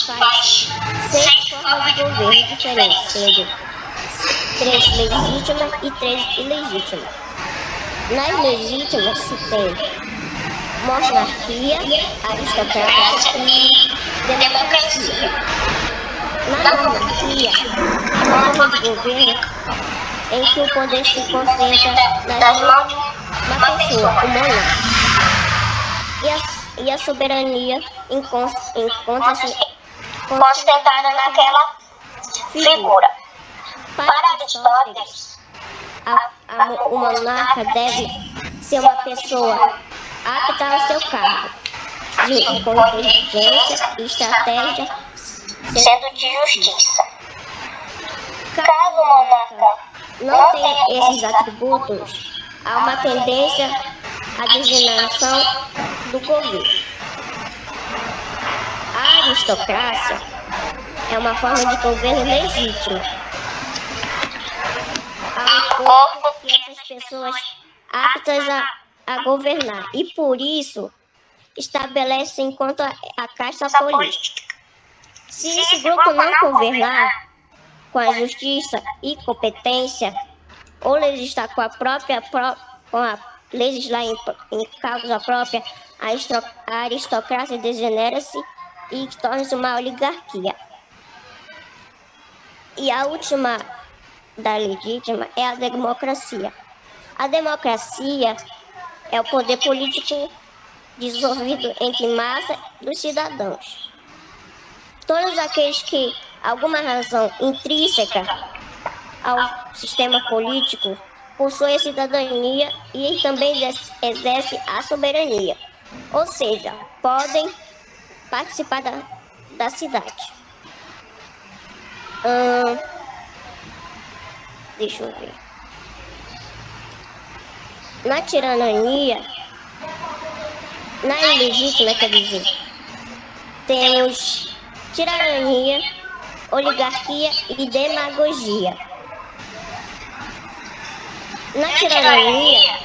faz 6 formas de governo diferentes, sendo 3 legítimas e 3 ilegítimas. Nas legítimas se tem monarquia, aristocracia e democracia. Na monarquia, é uma forma de governo em que o poder se concentra nas mãos de uma pessoa, o monarca. E a soberania encontra-se concentrada naquela figura. Para Aristóteles, o monarca deve ser uma pessoa apta ao seu cargo, com inteligência e estratégia, sendo de justiça. Caso o monarca não tenha esses atributos, há uma tendência à degeneração do governo. A aristocracia é uma forma de governo legítima. Há um corpo que essas pessoas aptas a governar e, por isso, estabelece enquanto a casta política. Se esse grupo não governar com a justiça e competência, ou legislar legislar em causa própria, a aristocracia degenera-se e torna-se uma oligarquia. E a última da legítima é a democracia. A democracia é o poder político desenvolvido entre massa dos cidadãos. Todos aqueles que alguma razão intrínseca ao sistema político possuem a cidadania e também exercem a soberania, ou seja, podem participar da cidade. Deixa eu ver. Na tirania, na ilegítima, quer dizer, temos tirania, oligarquia e demagogia. Na tirania,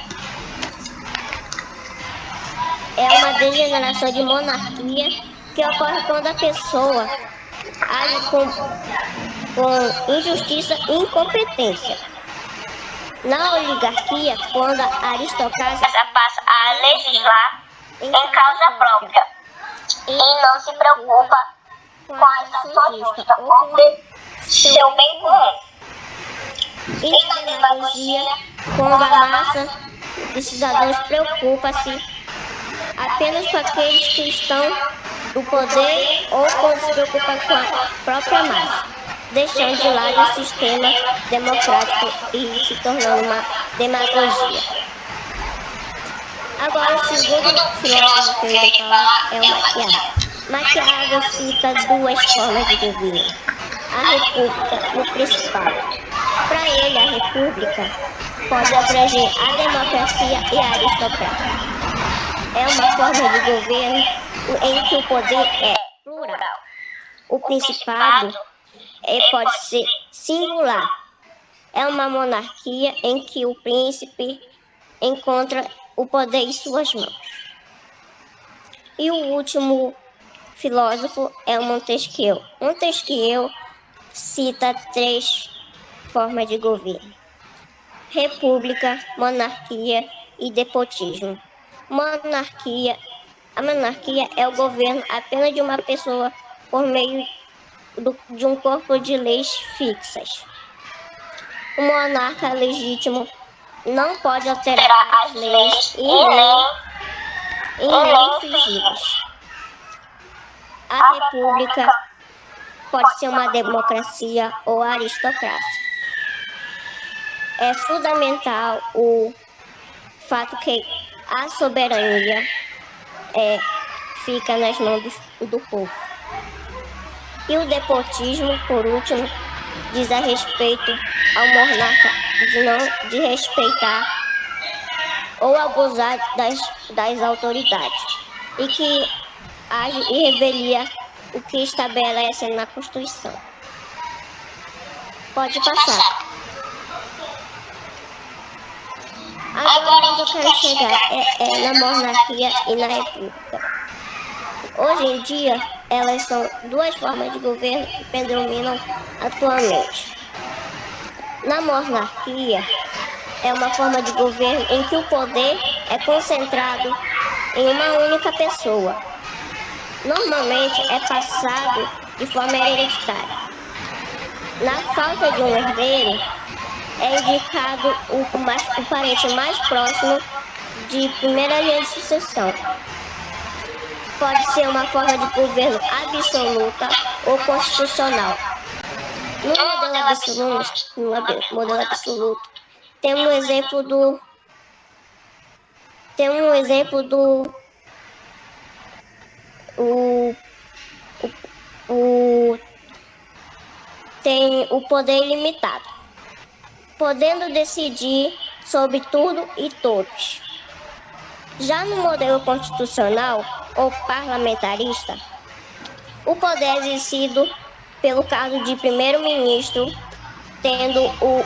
é uma degeneração de monarquia que ocorre quando a pessoa age com injustiça e incompetência. Na oligarquia, quando a aristocracia passa a legislar em causa própria e não se preocupa com as ações justas ou com seu bem comum. E na demagogia, quando a massa de cidadãos preocupa-se apenas com aqueles que estão no poder ou quando se preocupa com a própria massa, deixando de lado o sistema democrático e se tornando uma demagogia. Agora, o segundo filósofo que eu irei falar é o Maquiavel. Maquiavel cita duas formas de governo: a república e o principado. Para ele, a república pode abranger a democracia e a aristocracia. É uma forma de governo em que o poder é plural. O principado pode ser singular. É uma monarquia em que o príncipe encontra o poder em suas mãos. E o último filósofo é o Montesquieu. Montesquieu cita três formas de governo: república, monarquia e despotismo. A monarquia é o governo apenas de uma pessoa por meio de um corpo de leis fixas. O monarca legítimo não pode alterar as leis e nem infringi-las. A república pode ser uma democracia ou aristocracia. É fundamental o fato que a soberania fica nas mãos do povo. E o despotismo, por último, diz a respeito ao monarca de respeitar ou abusar das autoridades e que age e revelia o que estabelece na Constituição. Pode passar. Agora onde eu quero chegar é na monarquia e na república. Hoje em dia, elas são duas formas de governo que predominam atualmente. Na monarquia, é uma forma de governo em que o poder é concentrado em uma única pessoa. Normalmente é passado de forma hereditária. Na falta de um herdeiro, é indicado o parente mais próximo de primeira linha de sucessão. Pode ser uma forma de governo absoluta ou constitucional. No modelo absoluto, temos um exemplo do tem o poder ilimitado, podendo decidir sobre tudo e todos. Já no modelo constitucional ou parlamentarista, o poder é exercido pelo cargo de primeiro-ministro, tendo o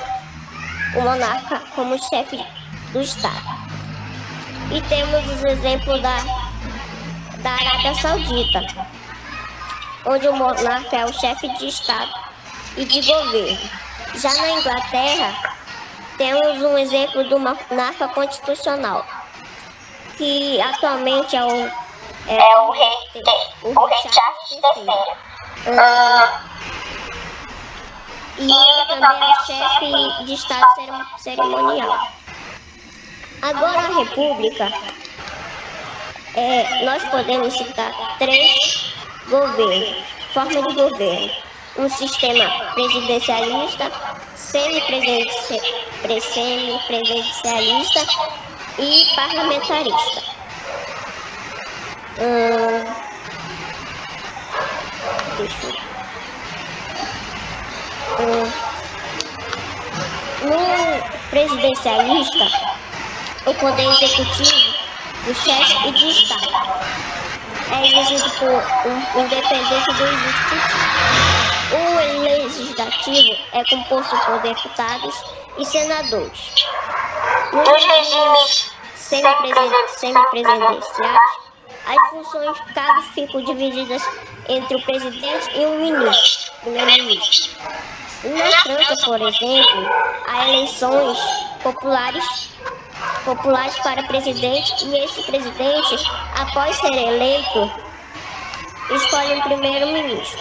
monarca como chefe do Estado. E temos os exemplos da Arábia Saudita, onde o monarca é o chefe de Estado e de governo. Já na Inglaterra, temos um exemplo do monarca constitucional, que atualmente é o rei Charles III. E ele também é o chefe de Estado cerimonial. Agora a República, nós podemos citar três formas de governo: um sistema presidencialista, semipresidencialista e parlamentarista. No presidencialista, o poder executivo do chefe de Estado é exigido por independente do executivo. O legislativo é composto por deputados e senadores. Nos regimes semipresidenciais, as funções cargos ficam divididas entre o presidente e o ministro, primeiro-ministro. Na França, por exemplo, há eleições populares para presidente e esse presidente, após ser eleito, escolhe um primeiro-ministro.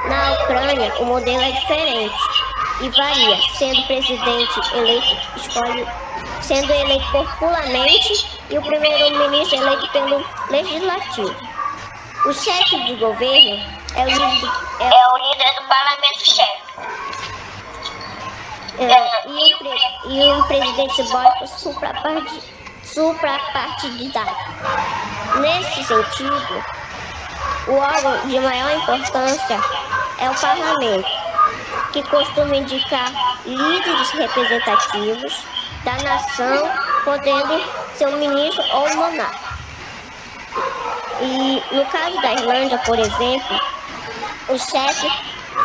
Na Ucrânia, o modelo é diferente e varia, sendo o presidente sendo eleito popularmente e o primeiro-ministro eleito pelo legislativo. O chefe de governo é o líder do parlamento-chefe. E o presidente simbólico suprapartidário. Nesse sentido, o órgão de maior importância é o parlamento, que costuma indicar líderes representativos da nação, podendo ser um ministro ou um monarca. E no caso da Irlanda, por exemplo, o chefe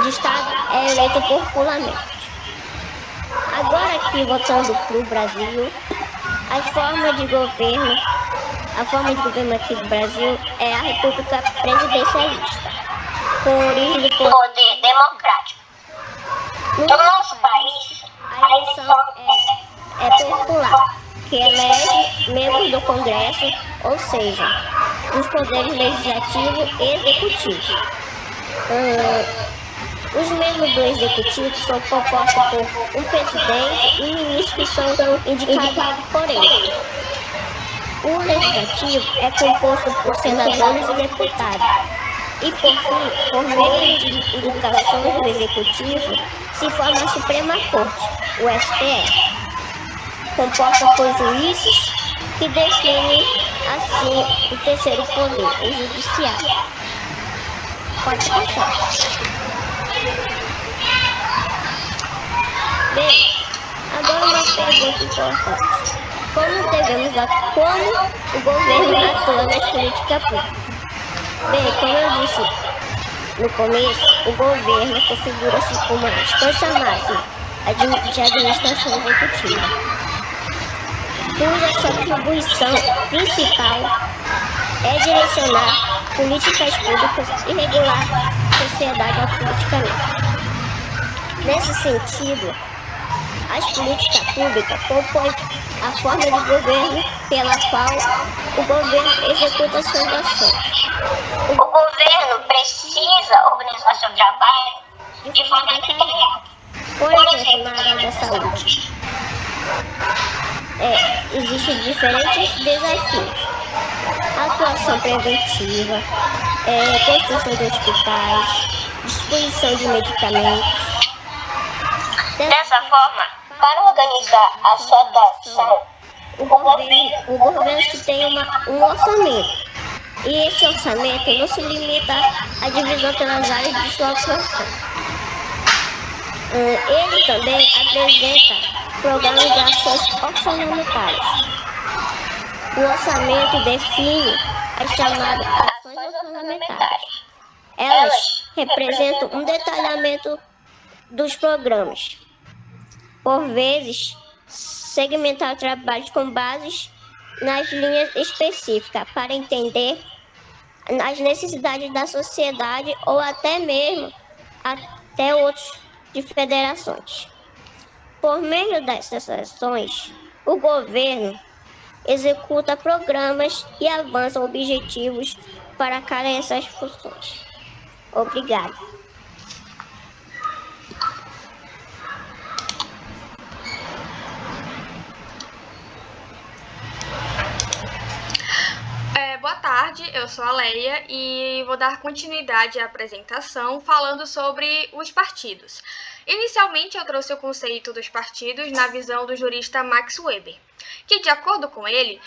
de Estado é eleito popularmente. Agora aqui, voltando para o Brasil, a forma de governo aqui do Brasil é a República Presidencialista, com origem do poder democrático. No nosso país, a eleição é popular, que elege membros do Congresso, ou seja, dos poderes legislativo e executivo. Os membros do executivo são compostos por um presidente e ministros que são indicados por ele. O legislativo é composto por senadores e deputados. E, por fim, por meio de indicações do executivo, se forma a Suprema Corte, o STF, composta por juízes que definem, assim, o terceiro poder, o judiciário. Pode passar. Bem, agora uma pergunta importante. Como o governo atua nas políticas públicas? Bem, como eu disse no começo, o governo configura-se como a instância máxima de administração executiva, cuja sua atribuição principal é direcionar políticas públicas e regular a sociedade politicamente. Nesse sentido, as políticas públicas compõem a forma de governo pela qual o governo executa suas ações. O governo precisa organizar seu trabalho de forma estratégica. Por exemplo, na área da saúde, existem diferentes desafios. Atuação preventiva, construção de hospitais, distribuição de medicamentos. Dessa forma, para organizar a sua atuação, o governo tem um orçamento. E esse orçamento não se limita à divisão pelas áreas de sua atuação. Ele também apresenta programas de ações orçamentárias. O orçamento define as chamadas ações orçamentárias. Elas representam um detalhamento dos programas. Por vezes, segmentar o trabalho com base nas linhas específicas para entender as necessidades da sociedade ou até mesmo até outros de federações. Por meio dessas ações, o governo executa programas e avança objetivos para cada dessas funções. Obrigada. Boa tarde, eu sou a Leia e vou dar continuidade à apresentação falando sobre os partidos. Inicialmente, eu trouxe o conceito dos partidos na visão do jurista Max Weber, que, de acordo com ele,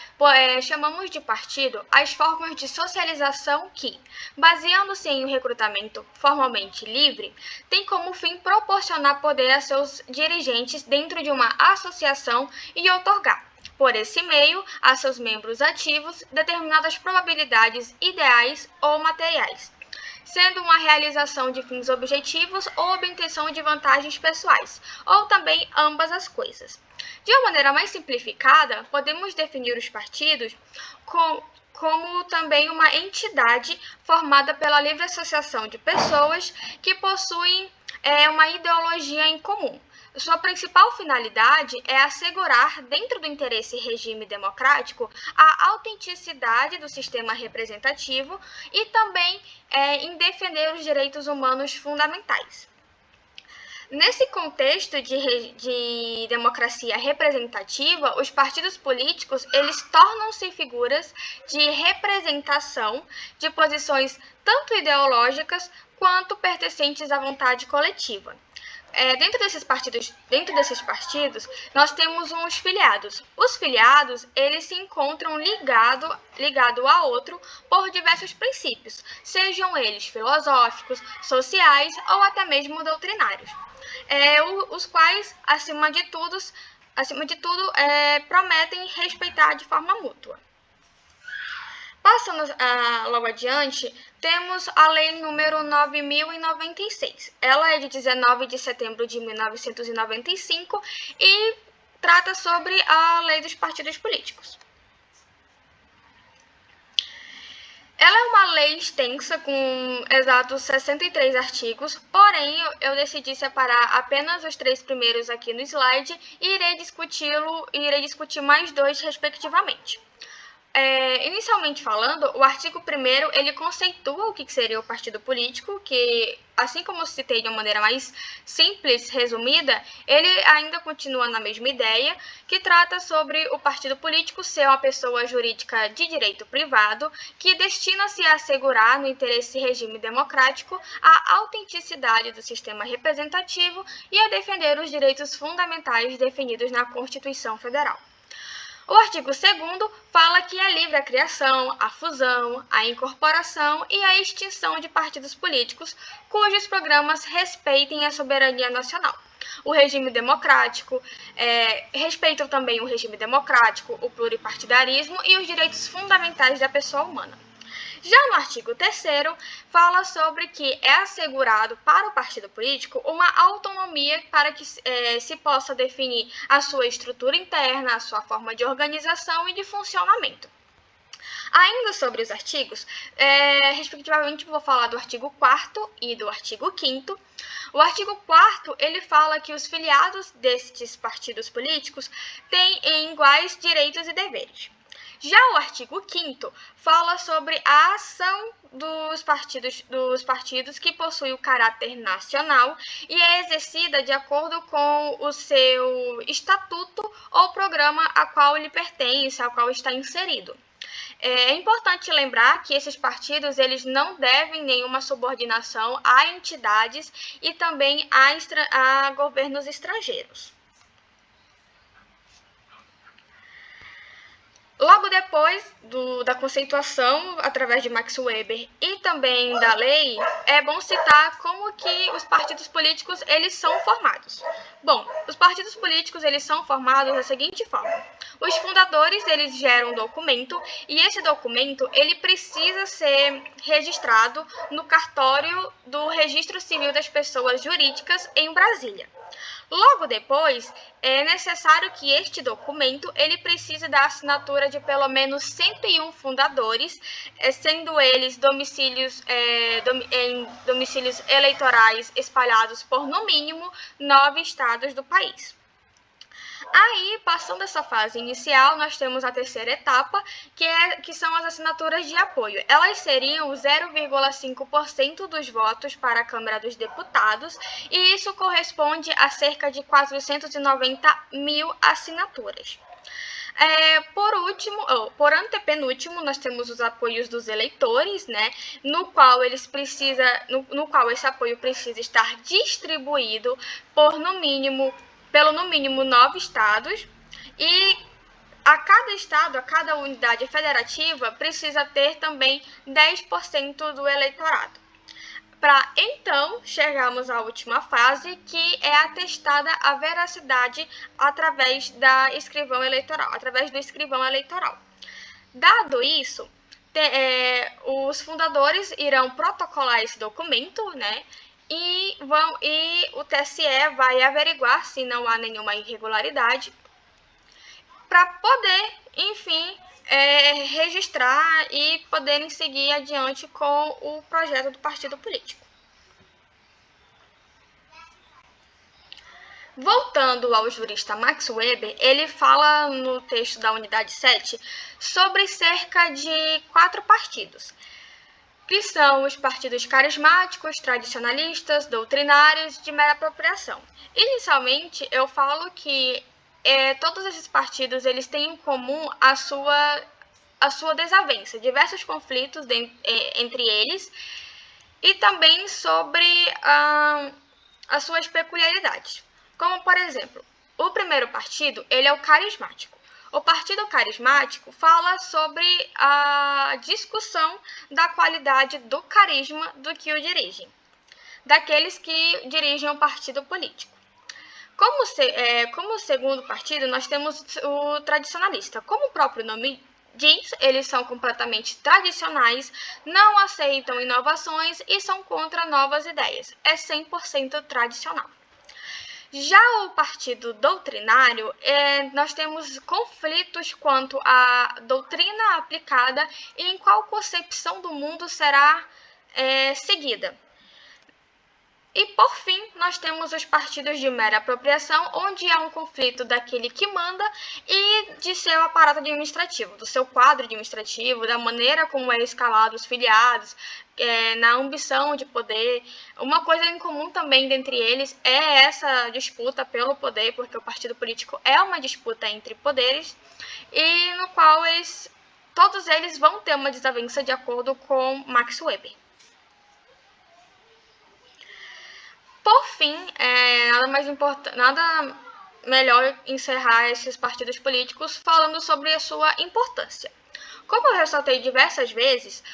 chamamos de partido as formas de socialização que, baseando-se em um recrutamento formalmente livre, tem como fim proporcionar poder a seus dirigentes dentro de uma associação e outorgar, por esse meio, a seus membros ativos determinadas probabilidades ideais ou materiais, sendo uma realização de fins objetivos ou obtenção de vantagens pessoais, ou também ambas as coisas. De uma maneira mais simplificada, podemos definir os partidos como também uma entidade formada pela livre associação de pessoas que possuem uma ideologia em comum. Sua principal finalidade é assegurar, dentro do interesse regime democrático, a autenticidade do sistema representativo e também em defender os direitos humanos fundamentais. Nesse contexto de democracia representativa, os partidos políticos eles tornam-se figuras de representação de posições tanto ideológicas quanto pertencentes à vontade coletiva. Dentro desses partidos, nós temos uns filiados. Os filiados, eles se encontram ligado a outro por diversos princípios, sejam eles filosóficos, sociais ou até mesmo doutrinários, os quais, acima de tudo, prometem respeitar de forma mútua. Passando logo adiante, temos a Lei número 9.096. Ela é de 19 de setembro de 1995 e trata sobre a Lei dos Partidos Políticos. Ela é uma lei extensa com exatos 63 artigos, porém eu decidi separar apenas os 3 primeiros aqui no slide e irei discutir mais 2 respectivamente. Inicialmente falando, o artigo 1º, ele conceitua o que seria o partido político, que, assim como eu citei de uma maneira mais simples, resumida, ele ainda continua na mesma ideia, que trata sobre o partido político ser uma pessoa jurídica de direito privado, que destina-se a assegurar, no interesse regime democrático, a autenticidade do sistema representativo e a defender os direitos fundamentais definidos na Constituição Federal. O artigo 2º fala que é livre a criação, a fusão, a incorporação e a extinção de partidos políticos cujos programas respeitem a soberania nacional. O regime democrático, respeitam também o regime democrático, o pluripartidarismo e os direitos fundamentais da pessoa humana. Já no artigo 3º, fala sobre que é assegurado para o partido político uma autonomia para que se possa definir a sua estrutura interna, a sua forma de organização e de funcionamento. Ainda sobre os artigos, respectivamente vou falar do artigo 4º e do artigo 5º. O artigo 4º, ele fala que os filiados destes partidos políticos têm iguais direitos e deveres. Já o artigo 5º fala sobre a ação dos partidos que possuem o caráter nacional e é exercida de acordo com o seu estatuto ou programa a qual ele pertence, ao qual está inserido. É importante lembrar que esses partidos eles não devem nenhuma subordinação a entidades e também a governos estrangeiros. Logo depois da conceituação, através de Max Weber e também da lei, é bom citar como que os partidos políticos eles são formados. Bom, os partidos políticos eles são formados da seguinte forma. Os fundadores eles geram um documento e esse documento ele precisa ser registrado no cartório do Registro Civil das Pessoas Jurídicas em Brasília. Logo depois, é necessário que este documento ele precise da assinatura de pelo menos 101 fundadores, sendo eles domicílios eleitorais espalhados por, no mínimo, 9 estados do país. Aí, passando essa fase inicial, nós temos a terceira etapa, que são as assinaturas de apoio. Elas seriam 0,5% dos votos para a Câmara dos Deputados, e isso corresponde a cerca de 490 mil assinaturas. Por antepenúltimo, nós temos os apoios dos eleitores, né, no qual esse apoio precisa estar distribuído pelo no mínimo 9 estados, e a cada estado, a cada unidade federativa, precisa ter também 10% do eleitorado. para então chegarmos à última fase, que é atestada a veracidade através do escrivão eleitoral. Dado isso, os fundadores irão protocolar esse documento, né? E o TSE vai averiguar se não há nenhuma irregularidade para poder, enfim, registrar e poderem seguir adiante com o projeto do partido político. Voltando ao jurista Max Weber, ele fala no texto da unidade 7 sobre cerca de 4 partidos, que são os partidos carismáticos, tradicionalistas, doutrinários, de mera apropriação. Inicialmente, eu falo que todos esses partidos eles têm em comum a sua desavença, diversos conflitos entre eles, e também sobre as suas peculiaridades. Como, por exemplo, o primeiro partido ele é o carismático. O Partido Carismático fala sobre a discussão da qualidade do carisma do que o dirigem, daqueles que dirigem o partido político. Como segundo partido, nós temos o tradicionalista. Como o próprio nome diz, eles são completamente tradicionais, não aceitam inovações e são contra novas ideias. É 100% tradicional. Já o partido doutrinário, nós temos conflitos quanto à doutrina aplicada e em qual concepção do mundo será seguida. E, por fim, nós temos os partidos de mera apropriação, onde há um conflito daquele que manda e de seu aparato administrativo, do seu quadro administrativo, da maneira como é escalado os filiados, na ambição de poder. Uma coisa em comum também dentre eles é essa disputa pelo poder, porque o partido político é uma disputa entre poderes, e no qual todos eles vão ter uma desavença de acordo com Max Weber. Por fim, nada melhor encerrar esses partidos políticos falando sobre a sua importância. Como eu ressaltei diversas vezes,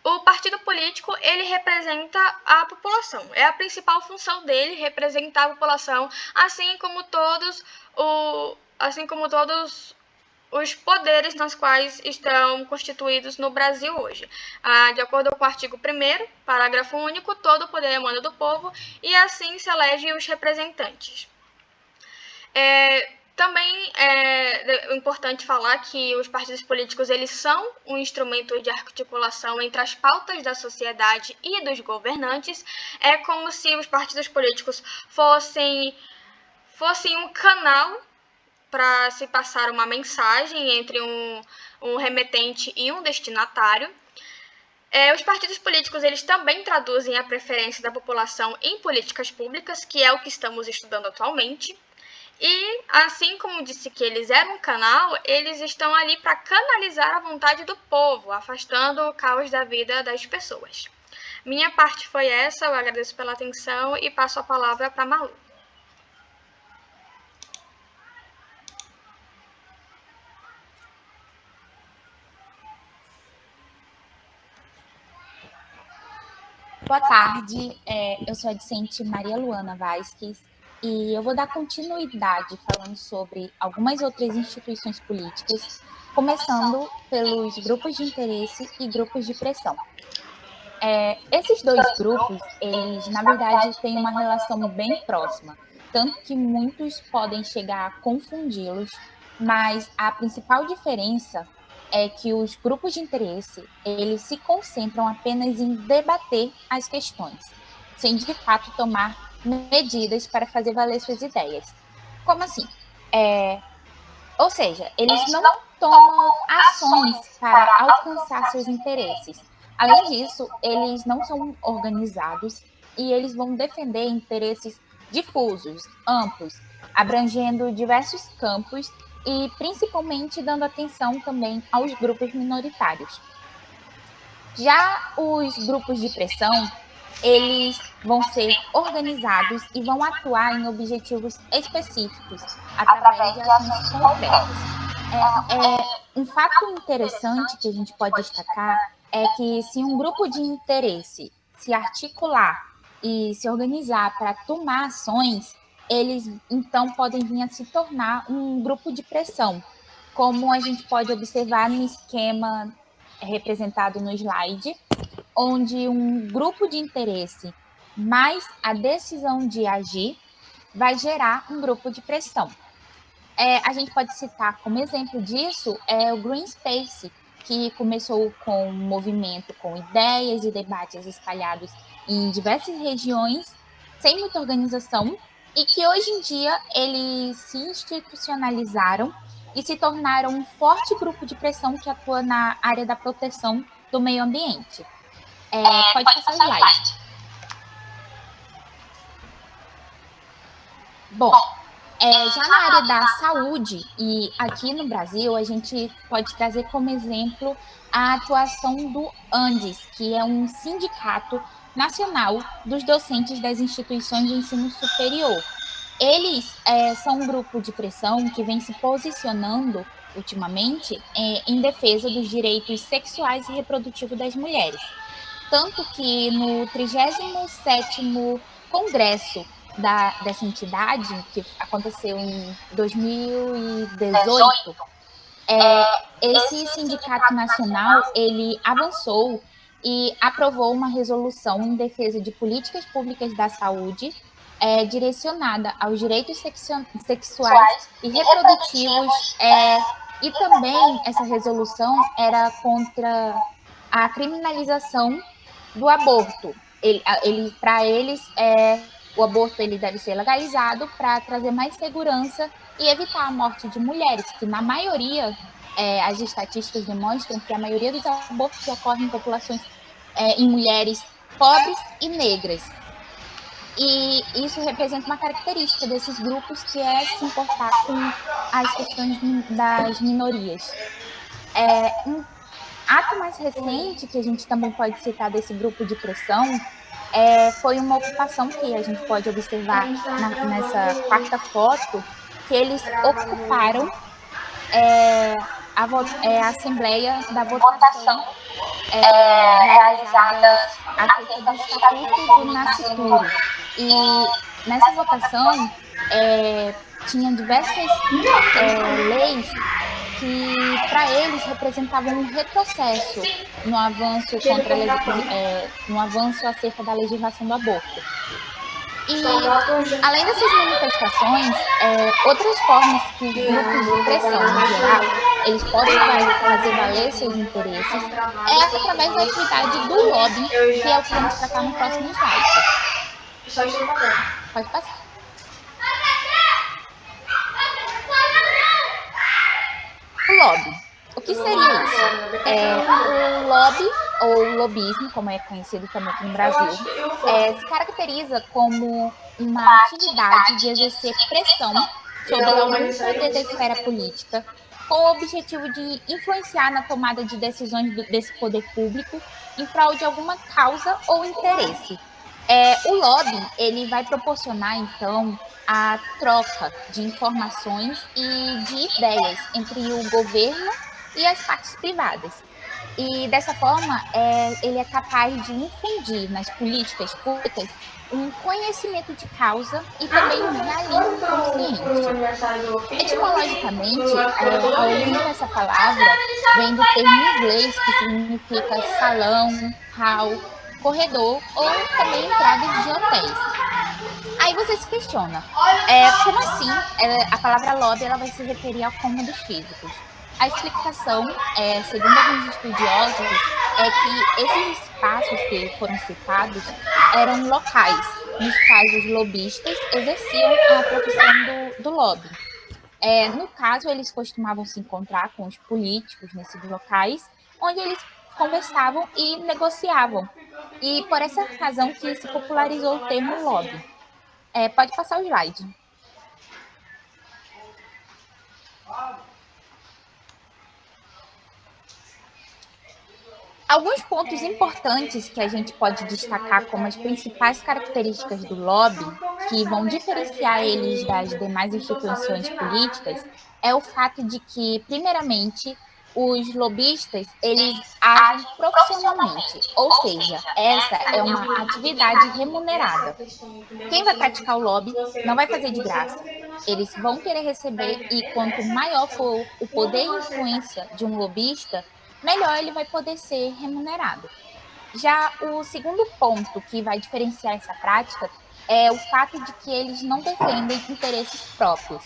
o partido político ele representa a população. É a principal função dele, representar a população, assim como todos os poderes nos quais estão constituídos no Brasil hoje. De acordo com o artigo 1º, parágrafo único, todo o poder emana do povo e assim se elege os representantes. Também é importante falar que os partidos políticos eles são um instrumento de articulação entre as pautas da sociedade e dos governantes. É como se os partidos políticos fossem um canal para se passar uma mensagem entre um remetente e um destinatário. Os partidos políticos eles também traduzem a preferência da população em políticas públicas, que é o que estamos estudando atualmente. E, assim como disse que eles eram um canal, eles estão ali para canalizar a vontade do povo, afastando o caos da vida das pessoas. Minha parte foi essa, eu agradeço pela atenção e passo a palavra para a Malu. Boa tarde, eu sou a discente Maria Luana Vasques e eu vou dar continuidade falando sobre algumas outras instituições políticas, começando pelos grupos de interesse e grupos de pressão. Esses dois grupos, eles na verdade têm uma relação bem próxima, tanto que muitos podem chegar a confundi-los, mas a principal diferença é que os grupos de interesse, eles se concentram apenas em debater as questões, sem de fato tomar medidas para fazer valer suas ideias. Como assim? Ou seja, eles não tomam ações para alcançar seus interesses. Além disso, eles não são organizados e eles vão defender interesses difusos, amplos, abrangendo diversos campos e principalmente dando atenção também aos grupos minoritários. Já os grupos de pressão, eles vão ser organizados e vão atuar em objetivos específicos, através de ações concretas. Um fato interessante que a gente pode destacar é que se um grupo de interesse se articular e se organizar para tomar ações, eles então podem vir a se tornar um grupo de pressão, como a gente pode observar no esquema representado no slide, onde um grupo de interesse mais a decisão de agir vai gerar um grupo de pressão. A gente pode citar como exemplo disso o Green Space, que começou com um movimento com ideias e debates espalhados em diversas regiões, sem muita organização, e que hoje em dia eles se institucionalizaram e se tornaram um forte grupo de pressão que atua na área da proteção do meio ambiente. Pode passar o slide. Bom, já na área da saúde, e aqui no Brasil, a gente pode trazer como exemplo a atuação do ANDES, que é um sindicato nacional dos docentes das instituições de ensino superior. Eles são um grupo de pressão que vem se posicionando ultimamente em defesa dos direitos sexuais e reprodutivos das mulheres. Tanto que no 37º Congresso dessa entidade, que aconteceu em 2018, esse sindicato nacional ele avançou e aprovou uma resolução em defesa de políticas públicas da saúde direcionada aos direitos sexuais e reprodutivos, e também essa resolução era contra a criminalização do aborto. Para eles, o aborto ele deve ser legalizado para trazer mais segurança e evitar a morte de mulheres, que na maioria, as estatísticas demonstram que a maioria dos abortos ocorrem em populações, em mulheres pobres e negras. E isso representa uma característica desses grupos, que é se importar com as questões das minorias. Um ato mais recente que a gente também pode citar desse grupo de pressão foi uma ocupação que a gente pode observar nessa quarta foto, que eles ocuparam a Assembleia da Votação realizada acerca do Estatuto do Nascituro. E nessa votação tinha diversas leis que para eles representavam um retrocesso no avanço no avanço acerca da legislação do aborto. E além dessas manifestações, outras formas que os grupos de pressão no geral eles podem fazer valer seus interesses através da atividade do lobby, que é o que vamos tratar no próximo slide. Pode passar. O lobby. O que seria isso? O lobby, ou lobismo, como é conhecido também aqui no Brasil, se caracteriza como uma atividade de exercer pressão sobre algum poder da esfera política, com o objetivo de influenciar na tomada de decisões desse poder público em prol de alguma causa ou interesse. O lobby ele vai proporcionar, então, a troca de informações e de ideias entre o governo e as partes privadas. E, dessa forma, ele é capaz de infundir nas políticas públicas um conhecimento de causa e também um realismo consciente. Etimologicamente, a origem dessa palavra vem do termo inglês que significa salão, hall, corredor ou também entradas de hotéis. Aí você se questiona, como assim a palavra lobby ela vai se referir a cômodos físicos? A explicação, segundo alguns estudiosos, é que esses espaços que foram citados eram locais nos quais os lobistas exerciam a profissão do lobby. No caso, eles costumavam se encontrar com os políticos nesses locais, onde eles conversavam e negociavam. E por essa razão que se popularizou o termo lobby. Pode passar o slide. Alguns pontos importantes que a gente pode destacar como as principais características do lobby, que vão diferenciar eles das demais instituições políticas, é o fato de que, primeiramente, os lobistas, eles agem profissionalmente, ou seja, essa é uma atividade remunerada. Quem vai praticar o lobby não vai fazer de graça. Eles vão querer receber e quanto maior for o poder e influência de um lobista, melhor ele vai poder ser remunerado. Já o segundo ponto que vai diferenciar essa prática é o fato de que eles não defendem interesses próprios,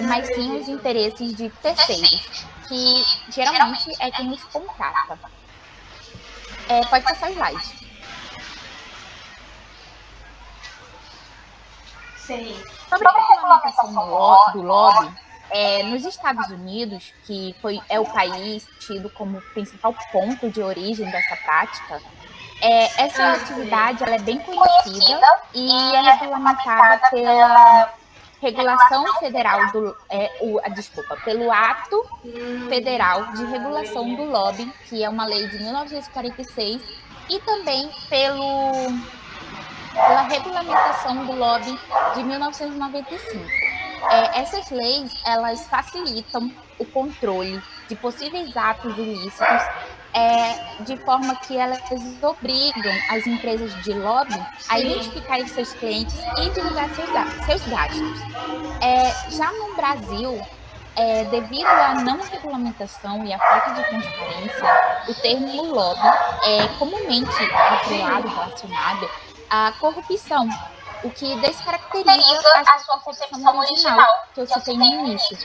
mas sim os interesses de terceiros, que geralmente é quem os contrata. Pode passar o slide. Sobre a regulamentação do lobby, nos Estados Unidos, que é o país tido como principal ponto de origem dessa prática, essa atividade ela é bem conhecida e é regulamentada pela regulação federal pelo Ato Federal de Regulação do Lobby, que é uma lei de 1946, e também pela regulamentação do lobby de 1995. Essas leis, elas facilitam o controle de possíveis atos ilícitos, de forma que elas obrigam as empresas de lobby a identificar seus clientes e divulgar seus gastos. Já no Brasil, devido à não regulamentação e à falta de transparência, o termo lobby é comumente relacionado à corrupção, o que descaracteriza a sua concepção original, que eu citei no início.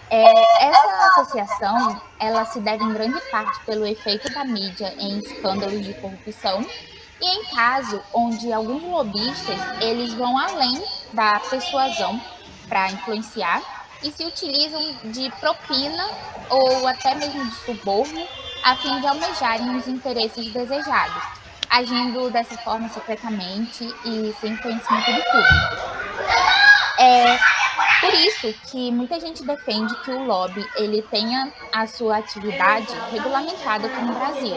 Essa associação, ela se deve em grande parte pelo efeito da mídia em escândalos de corrupção e em caso onde alguns lobistas, eles vão além da persuasão para influenciar e se utilizam de propina ou até mesmo de suborno a fim de almejarem os interesses desejados, agindo dessa forma secretamente e sem conhecimento do público. Por isso que muita gente defende que o lobby ele tenha a sua atividade regulamentada aqui no Brasil.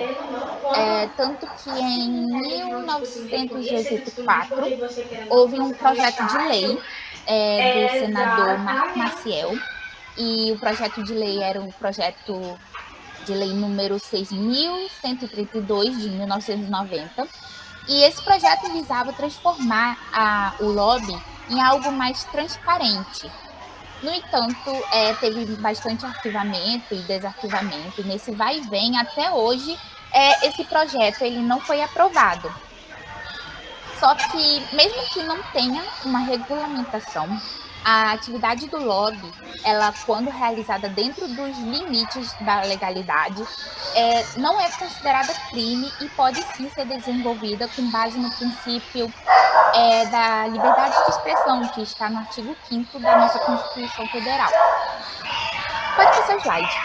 Tanto que em 1984 houve um projeto de lei do senador Marco Maciel, e o projeto de lei era o projeto de lei número 6.132 de 1990, e esse projeto visava transformar o lobby em algo mais transparente. No entanto, teve bastante arquivamento e desarquivamento, e nesse vai e vem até hoje, esse projeto ele não foi aprovado. Só que, mesmo que não tenha uma regulamentação, a atividade do lobby, ela, quando realizada dentro dos limites da legalidade, não é considerada crime e pode sim ser desenvolvida com base no princípio da liberdade de expressão, que está no artigo 5º da nossa Constituição Federal. Pode passar o slide.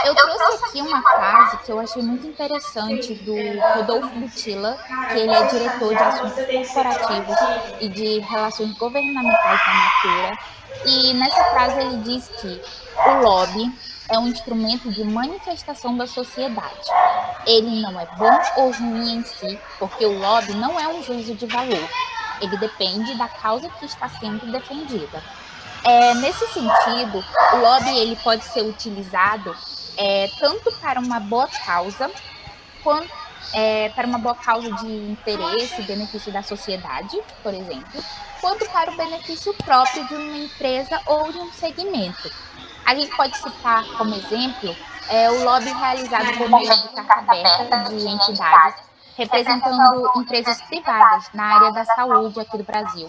Eu trouxe aqui uma frase que eu achei muito interessante do Rodolfo Butila, que ele é diretor de assuntos corporativos e de relações governamentais da Natura, e nessa frase ele diz que o lobby é um instrumento de manifestação da sociedade. Ele não é bom ou ruim em si, porque o lobby não é um juízo de valor. Ele depende da causa que está sendo defendida. Nesse sentido, o lobby ele pode ser utilizado tanto para uma boa causa, quanto para uma boa causa de interesse e benefício da sociedade, por exemplo, quanto para o benefício próprio de uma empresa ou de um segmento. A gente pode citar como exemplo o lobby realizado por meio de carta aberta de entidades representando empresas privadas na área da saúde aqui do Brasil,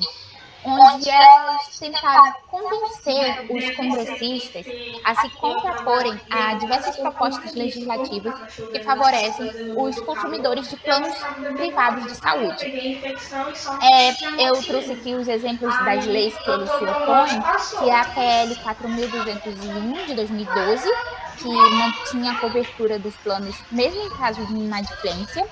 onde elas tentaram convencer os congressistas a se contraporem a diversas propostas legislativas que favorecem os consumidores de planos privados de saúde. Eu trouxe aqui os exemplos das leis que eles se opõem, que é a PL 4.201 de 2012, que mantinha a cobertura dos planos mesmo em caso de inadimplência,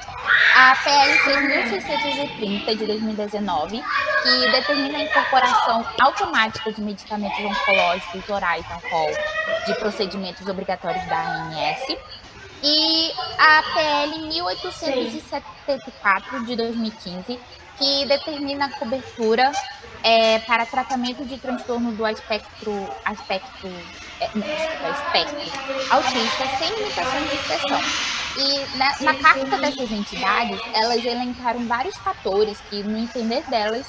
a PL 6.630 de 2019, que determina a incorporação automática de medicamentos oncológicos orais ao rol de procedimentos obrigatórios da ANS, e a PL 1874 de 2015, que determina a cobertura para tratamento de transtorno do espectro autista sem limitações de exceção. E na carta dessas entidades, elas elencaram vários fatores que, no entender delas,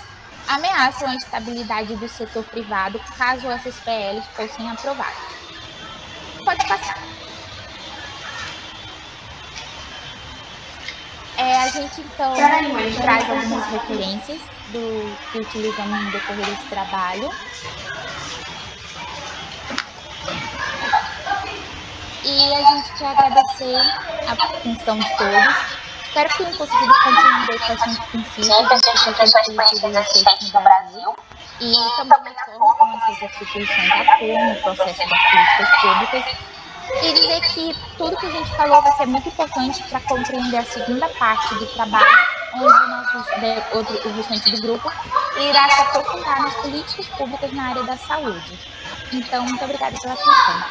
ameaçam a estabilidade do setor privado caso essas PLs fossem aprovadas. Pode passar. A gente, então, traz algumas referências que utilizamos no decorrer desse trabalho. E a gente quer agradecer a atenção de todos. Espero que tenham conseguido compreender quais são os princípios das instituições políticas no Brasil e também a forma como essas instituições atuam no processo das políticas públicas. E dizer que tudo que a gente falou vai ser muito importante para compreender a segunda parte do trabalho, onde o restante do grupo irá se aprofundar nas políticas públicas na área da saúde. Então, muito obrigada pela atenção.